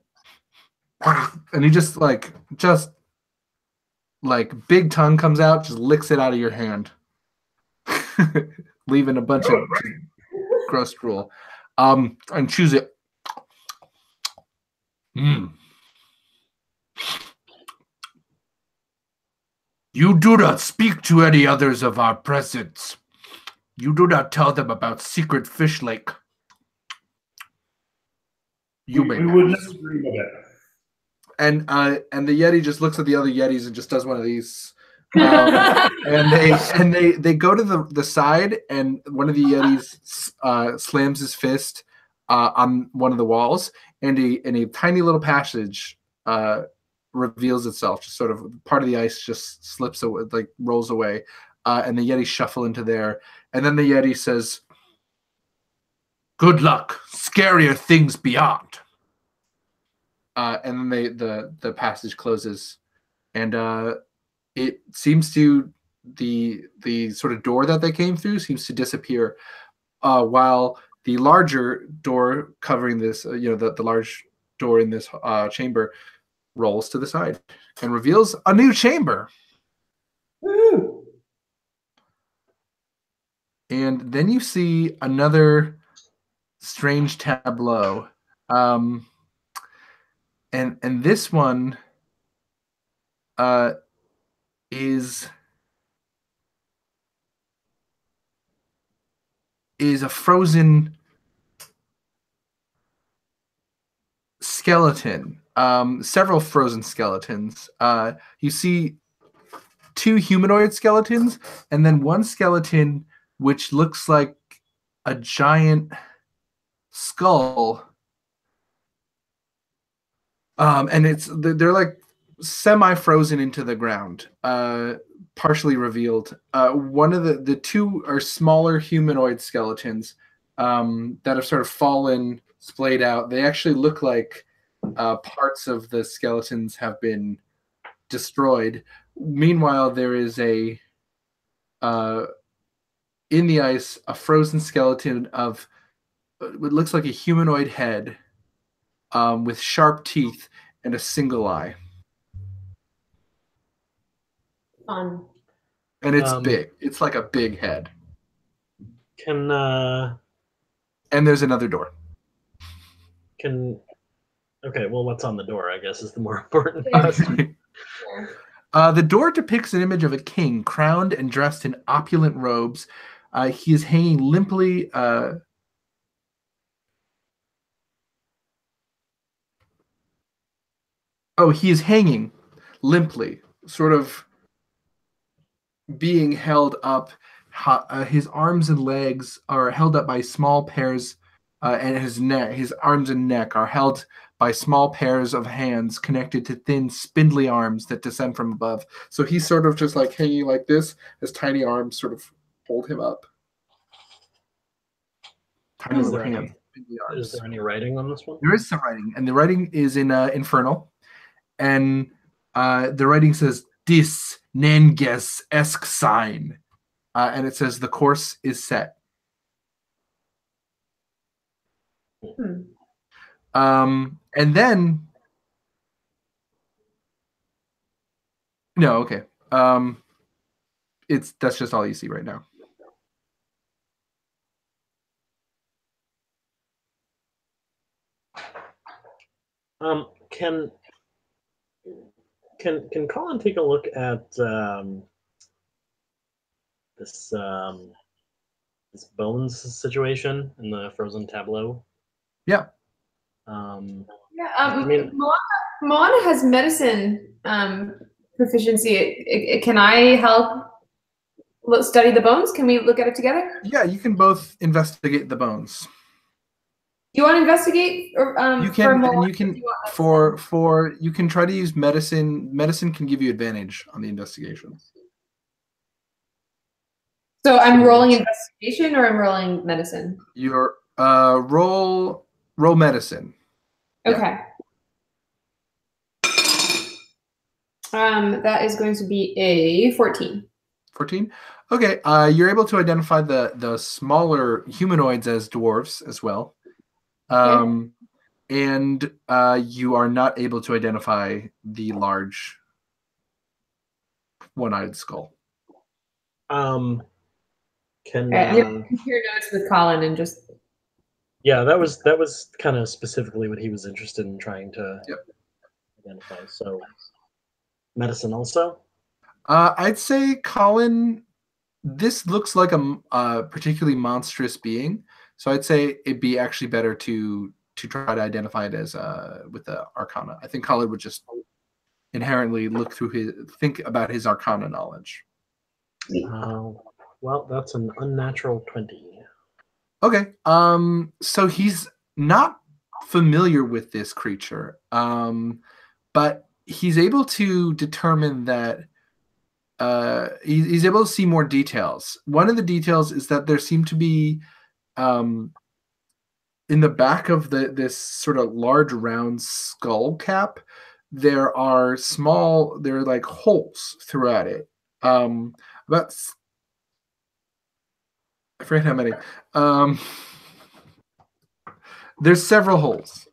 And he just big tongue comes out, just licks it out of your hand. Leaving a bunch of gross drool. And chews it. You do not speak to any others of our presence. You do not tell them about Secret Fish Lake. We would never dream of it. And the Yeti just looks at the other Yetis and just does one of these. And they go to the side, and one of the Yetis slams his fist on one of the walls, and a tiny little passage reveals itself. Just sort of part of the ice just slips away, like rolls away, and the Yeti shuffle into there. And then the Yeti says, "Good luck. Scarier things beyond." And then the passage closes, and it seems to the sort of door that they came through seems to disappear, while the larger door covering this, the large door in this chamber rolls to the side and reveals a new chamber. Woo! And then you see another strange tableau. And this one is a frozen skeleton. Several frozen skeletons. You see two humanoid skeletons, and then one skeleton which looks like a giant skull. And they're like semi-frozen into the ground, partially revealed. One of the two are smaller humanoid skeletons that have sort of fallen, splayed out. They actually look like parts of the skeletons have been destroyed. Meanwhile, there is in the ice, a frozen skeleton of what looks like a humanoid head, with sharp teeth and a single eye. Fun. And it's big. It's like a big head. And there's another door. Okay, well, what's on the door, I guess, is the more important Yeah. question. The door depicts an image of a king crowned and dressed in opulent robes, He is hanging limply. He is hanging limply, sort of being held up. His arms and legs are held up by small pairs, and his arms and neck are held by small pairs of hands connected to thin, spindly arms that descend from above. So he's sort of just like hanging like this. His tiny arms sort of hold him up. Tiny little hands. Is there any writing on this one? There is some writing, and the writing is in Infernal, and the writing says "Dis Nenges Esk sign," and it says the course is set. And then no, okay. That's just all you see right now. Can Colin take a look at this bones situation in the frozen tableau? Yeah. I mean, Moana has medicine proficiency. Can I help study the bones? Can we look at it together? Yeah, you can both investigate the bones. Do you want to investigate, or you can, and you can you can try to use medicine. Medicine can give you advantage on the investigation. So I'm rolling investigation, or I'm rolling medicine. Your roll medicine. Okay. That is going to be a 14. 14. Okay. You're able to identify the smaller humanoids as dwarves as well. And you are not able to identify the large one-eyed skull. Can compare notes with Colin and just. Yeah, that was kind of specifically what he was interested in trying to identify. So, medicine also. I'd say Colin. This looks like a particularly monstrous being. So I'd say it'd be actually better to try to identify it as with the Arcana. I think Colin would just inherently think about his Arcana knowledge. Well, that's an unnatural 20. Okay. So he's not familiar with this creature, but he's able to determine that he's able to see more details. One of the details is that there seem to be in the back of this sort of large round skull cap, there are like holes throughout it. About I forget how many. There's several holes.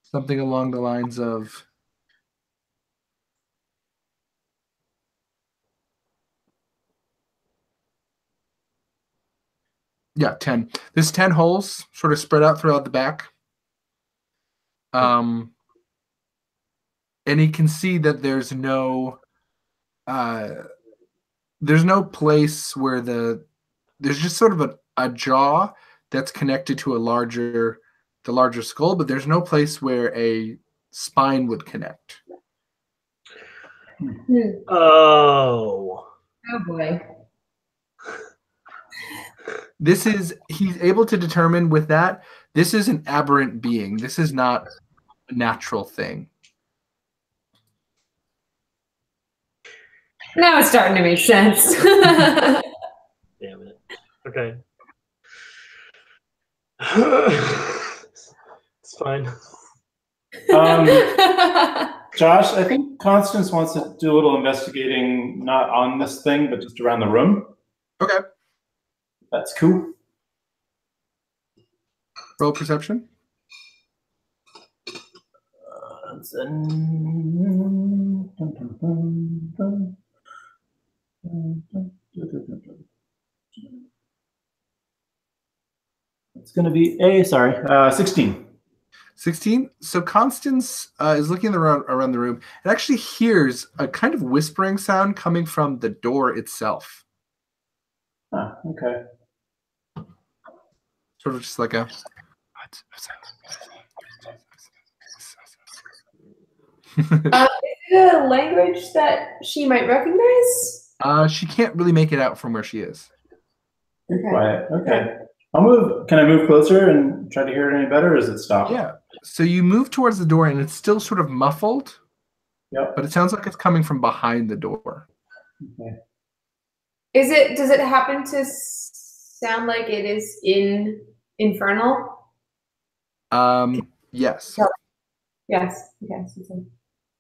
Something along the lines of Yeah, 10. There's 10 holes sort of spread out throughout the back. And he can see that there's no place where there's just sort of a jaw that's connected to the larger skull, but there's no place where a spine would connect. Oh boy. He's able to determine with that, this is an aberrant being. This is not a natural thing. Now it's starting to make sense. Damn it. Okay. It's fine. Josh, I think Constance wants to do a little investigating, not on this thing, but just around the room. Okay. That's cool. Roll perception. It's going to be 16. 16. So Constance is looking around the room and actually hears a kind of whispering sound coming from the door itself. Okay. Sort of just like a. Is it a language that she might recognize? She can't really make it out from where she is. You're quiet. Okay. I'll move. Can I move closer and try to hear it any better, or is it stopped? Yeah. So you move towards the door and it's still sort of muffled. Yep. But it sounds like it's coming from behind the door. Okay. Does it happen to sound like it is in Infernal? Yes. Yes.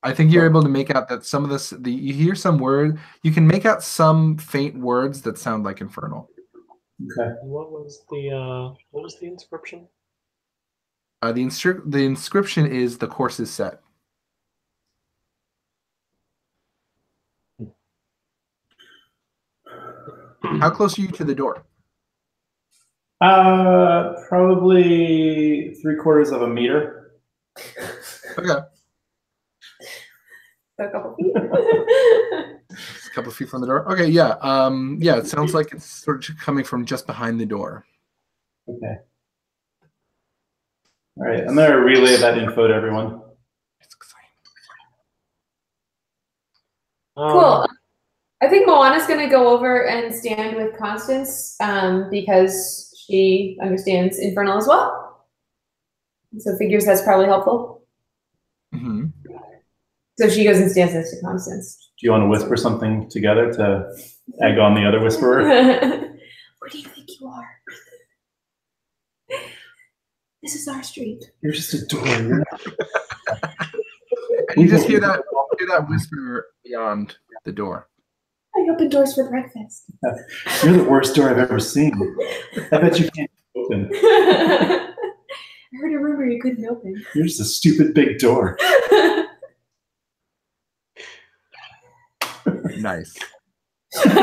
I think you're able to make out that some of this. You hear some word. You can make out some faint words that sound like Infernal. Okay. What was the inscription? The inscription is "The course is set." How close are you to the door? Probably 3/4 of a meter. Okay. A couple feet. Just a couple of feet from the door. Okay, yeah. Yeah, it sounds like it's sort of coming from just behind the door. Okay. All right, I'm gonna relay that info to everyone. It's exciting. Cool. I think Moana's going to go over and stand with Constance because she understands Infernal as well. So figures that's probably helpful. Mm-hmm. So she goes and stands next to Constance. Do you want to whisper something together to egg on the other whisperer? What do you think you are? This is our street. You're just a door. You're not... And you just hear that whisper beyond the door. I open doors for breakfast. You're the worst door I've ever seen. I bet you can't open. I heard a rumor you couldn't open. You're just a stupid big door. Nice. I'm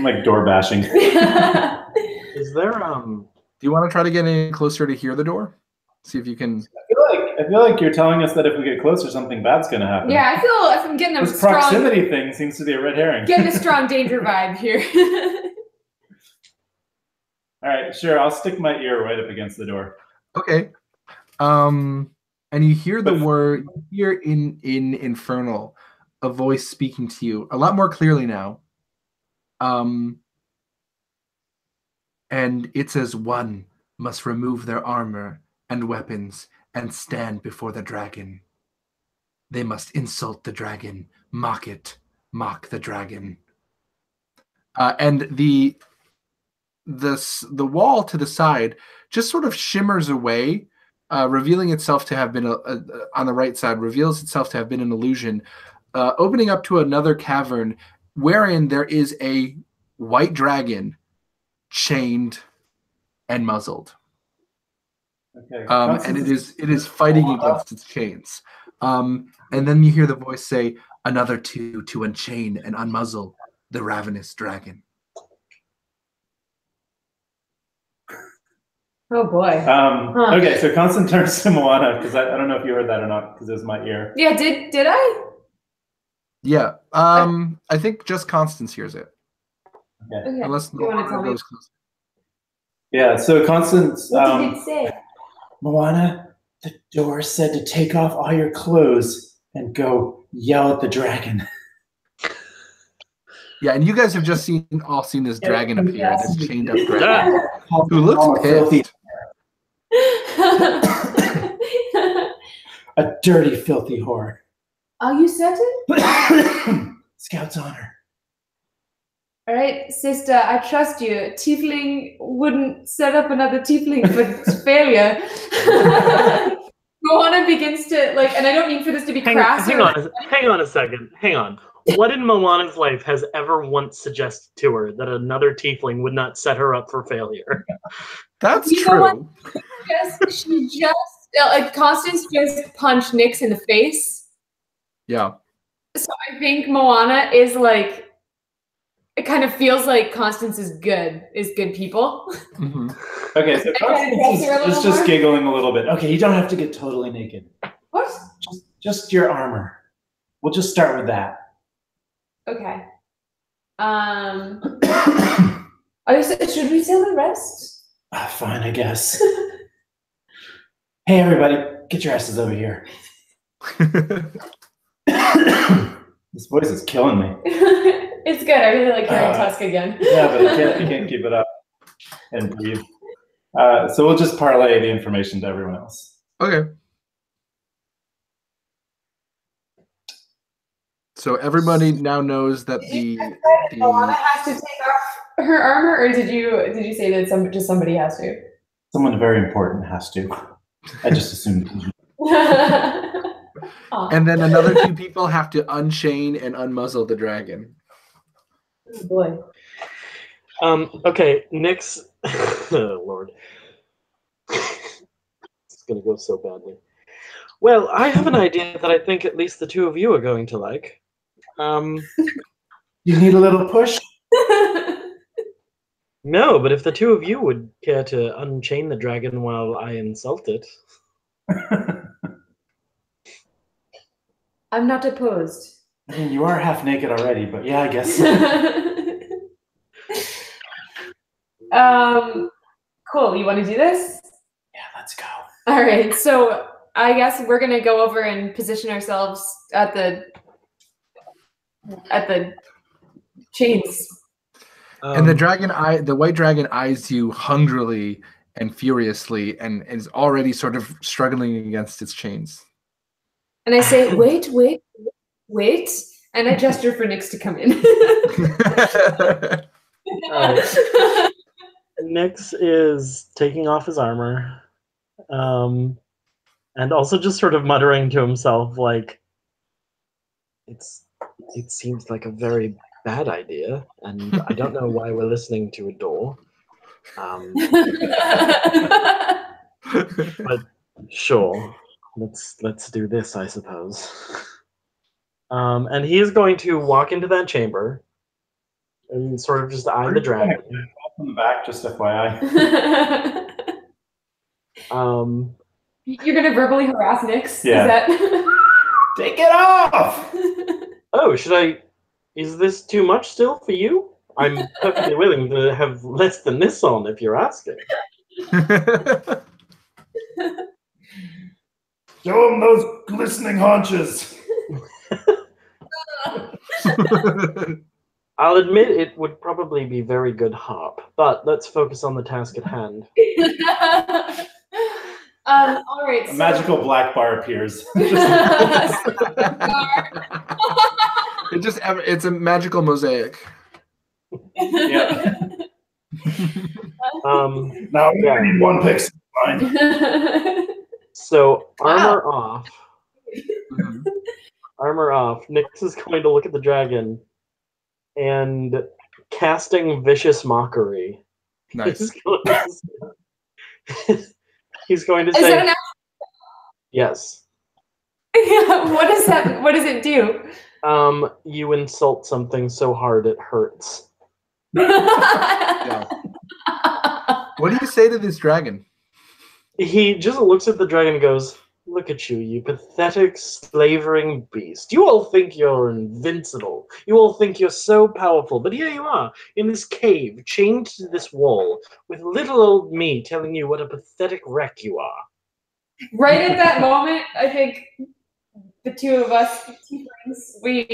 like door bashing. Is there Do you want to try to get any closer to hear the door? See if you can. I feel like you're telling us that if we get closer, something bad's gonna happen. Yeah, I feel if I'm getting a This strong proximity thing seems to be a red herring. getting a strong danger vibe here. All right, sure. I'll stick my ear right up against the door. Okay. And you hear the word. You hear in Infernal a voice speaking to you a lot more clearly now. And it says, "One must remove their armor and weapons and stand before the dragon. They must insult the dragon, mock it, mock the dragon." And the wall to the side just sort of shimmers away, revealing itself to have been on the right side, reveals itself to have been an illusion, opening up to another cavern wherein there is a white dragon chained and muzzled. Okay. And it is fighting against its chains. And then you hear the voice say, "Another two to unchain and unmuzzle the ravenous dragon." Oh boy. Okay, so Constance turns to Moana because I don't know if you heard that or not because it was my ear. Yeah, did I? Yeah. I think just Constance hears it. Okay. Okay. Unless You wanna tell me? goes close. Yeah, so Constance, What did it say? Moana, the door said to take off all your clothes and go yell at the dragon. Yeah, and you guys have just all seen this dragon appear, this chained up dragon, that? who looks pissed. A dirty, filthy whore. Oh, you said it? Scout's honor. All right, sister, I trust you. Tiefling wouldn't set up another tiefling for failure. Moana begins to, and I don't mean for this to be crass. Hang on a second. Hang on. What in Moana's life has ever once suggested to her that another tiefling would not set her up for failure? That's You know what? true. She just, Constance just punched Nyx in the face. Yeah. So I think Moana is it kind of feels like Constance is good people. Mhm. Okay, so kind of Constance dress her a is little just more? giggling a little bit. Okay, you don't have to get totally naked. What? Just your armor. We'll just start with that. Okay. Should we say the rest? Fine, I guess. Hey, everybody, get your asses over here. This voice is killing me. It's good. I really like hearing Tusk again. Yeah, but I can't keep it up and breathe. So we'll just parlay the information to everyone else. Okay. So everybody now knows that Alana has to take off her armor, or did you say that just somebody has to? Someone very important has to. I just assumed. and then another 2 people have to unchain and unmuzzle the dragon. Oh boy. Okay, Nyx. Oh, Lord. It's going to go so badly. Well, I have an idea that I think at least the 2 of you are going to like. You need a little push? No, but if the 2 of you would care to unchain the dragon while I insult it. I'm not opposed. I mean, you are half naked already, but yeah, I guess. Cool. You want to do this? Yeah, let's go. All right. So I guess we're gonna go over and position ourselves at the chains. And the white dragon eyes you hungrily and furiously and is already sort of struggling against its chains. And I say, wait. And I gesture for Nyx to come in. Nyx is taking off his armor, and also just sort of muttering to himself, like, it seems like a very bad idea, and I don't know why we're listening to a door. But sure, let's do this, I suppose. And he is going to walk into that chamber and sort of just eye the dragon. From the back, just FYI. You're gonna verbally harass Nyx? Yeah. Is that... Take it off! Oh, should I? Is this too much still for you? I'm perfectly willing to have less than this on if you're asking. Show him those glistening haunches. I'll admit it would probably be very good hop, but let's focus on the task at hand. All right. A magical black bar appears. It's a magical mosaic. Yeah. Now we need 1 pixel. Fine. So armor off. Armor off. Nyx is going to look at the dragon and casting vicious mockery. Nice. He's going to Is say, that an yes. What is that? What does it do? You insult something so hard it hurts. Yeah. What do you say to this dragon? He just looks at the dragon and goes, "Look at you, you pathetic, slavering beast. You all think you're invincible. You all think you're so powerful. But here you are, in this cave, chained to this wall, with little old me telling you what a pathetic wreck you are." Right at that moment, I think the 2 of us, we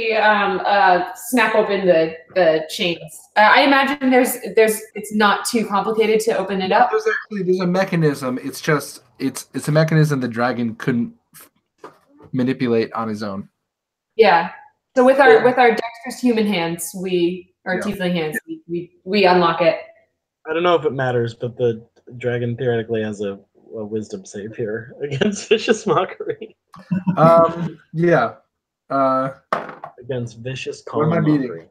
snap open the chains. I imagine it's not too complicated to open it up. There's a mechanism. It's just it's a mechanism the dragon couldn't manipulate on his own. Yeah. So with our dexterous human hands, tiefling hands, we unlock it. I don't know if it matters, but the dragon theoretically has a wisdom save here against vicious mockery. Yeah. Against vicious What am I mockery.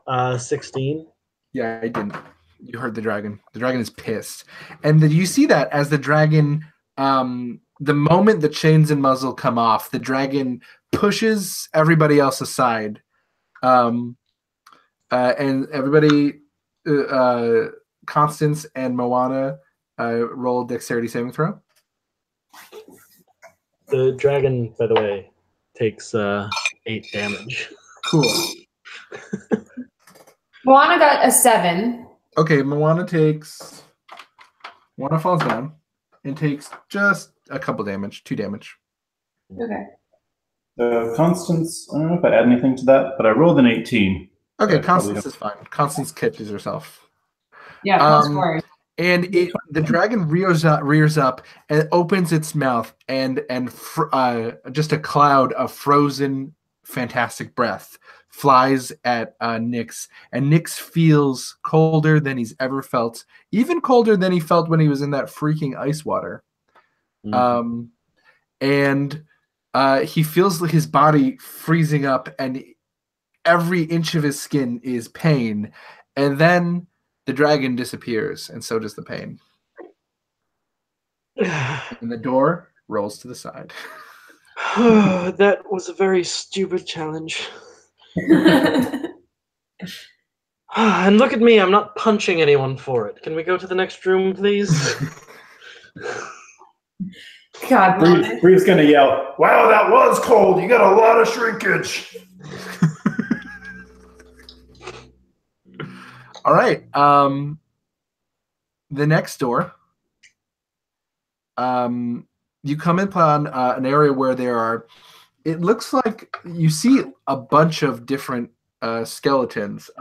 beating? 16. Yeah, I didn't. You heard the dragon. The dragon is pissed. And you see that as the dragon, the moment the chains and muzzle come off, the dragon pushes everybody else aside. And everybody, Constance and Moana, roll dexterity saving throw. The dragon, by the way, takes 8 damage. Cool. Moana got a 7. Okay, Moana falls down and takes just a couple damage, 2 damage. Okay. Constance, I don't know if I add anything to that, but I rolled an 18. Okay, Constance is fine. Constance catches herself. Yeah, plus 4. And the dragon rears up and opens its mouth, and just a cloud of frozen, fantastic breath flies at Nyx, and Nyx feels colder than he's ever felt, even colder than he felt when he was in that freaking ice water. And he feels like his body freezing up, and every inch of his skin is pain. And then the dragon disappears, and so does the pain. And the door rolls to the side. That was a very stupid challenge. And look at me, I'm not punching anyone for it. Can we go to the next room, please? God, Bree's gonna yell, "Wow, that was cold. You got a lot of shrinkage." All right. The next door. You come upon an area where there are. It looks like you see a bunch of different skeletons,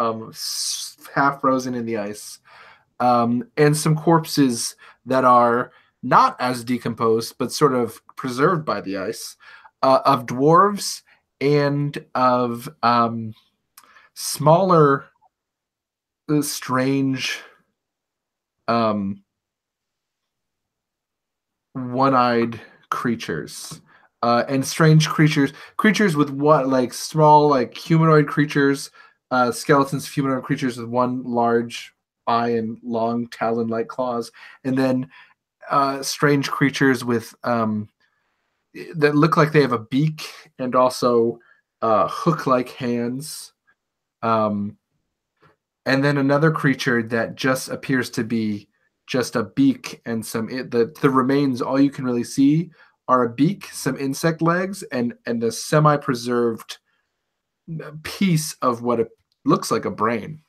half frozen in the ice, and some corpses that are not as decomposed, but sort of preserved by the ice, of dwarves and of smaller, strange, one-eyed creatures. And strange creatures with what, like small, like humanoid creatures, skeletons of humanoid creatures with one large eye and long talon-like claws, and then strange creatures with that look like they have a beak and also hook-like hands. And then another creature that just appears to be just a beak and the remains. All you can really see are a beak, some insect legs, and a semi-preserved piece of what it looks like a brain.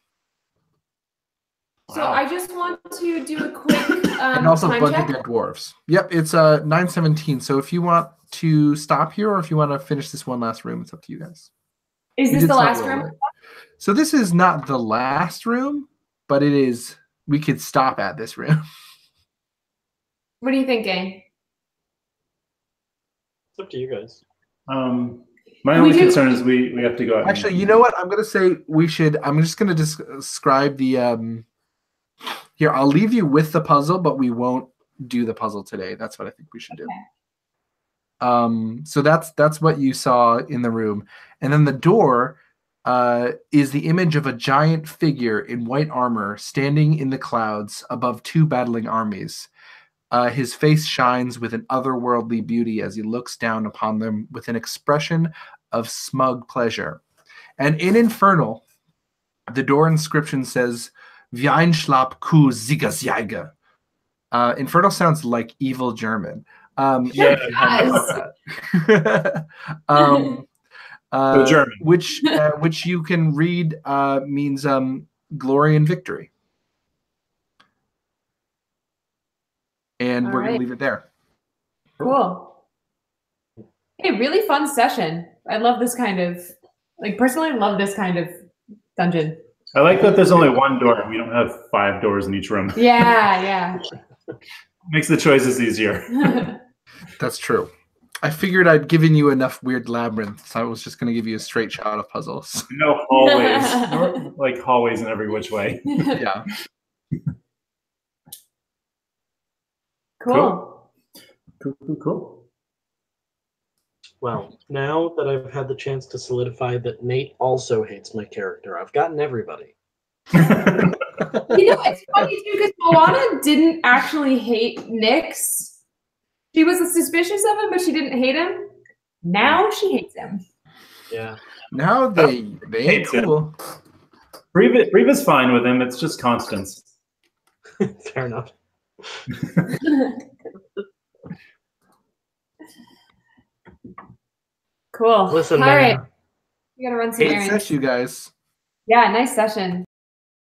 So I just want to do a quick and also a time bunch check. of dead dwarves. Yep, it's 9:17. So if you want to stop here or if you want to finish this one last room, it's up to you guys. Is this the last room? So this is not the last room, but it is. We could stop at this room. What are you thinking? It's up to you guys. My only concern is we have to go out. Actually, you know what? I'm going to say we should. I'm just going to describe the. Here, I'll leave you with the puzzle, but we won't do the puzzle today. That's what I think we should do. So that's what you saw in the room, and then the door is the image of a giant figure in white armor standing in the clouds above two battling armies. His face shines with an otherworldly beauty as he looks down upon them with an expression of smug pleasure. And in Infernal, the door inscription says, "Wie ein Schlapp ku Siegersjäger." Infernal sounds like evil German. German. Which you can read means glory and victory. And we're going to leave it there. Cool. Hey, really fun session. I love this kind of, personally love this kind of dungeon. I like that there's only one door and we don't have 5 doors in each room. Yeah. Makes the choices easier. That's true. I figured I'd given you enough weird labyrinths. So I was just going to give you a straight shot of puzzles. No hallways. Like hallways in every which way. Yeah. Cool. Well, now that I've had the chance to solidify that Nate also hates my character, I've gotten everybody. It's funny too because Moana didn't actually hate Nyx. She was suspicious of him, but she didn't hate him. Now she hates him. Yeah. Now they ain't cool. Breva's fine with him. It's just Constance. Fair enough. Cool. Listen, All man. right. We gotta run some Good errands. session, you guys. Yeah, nice session.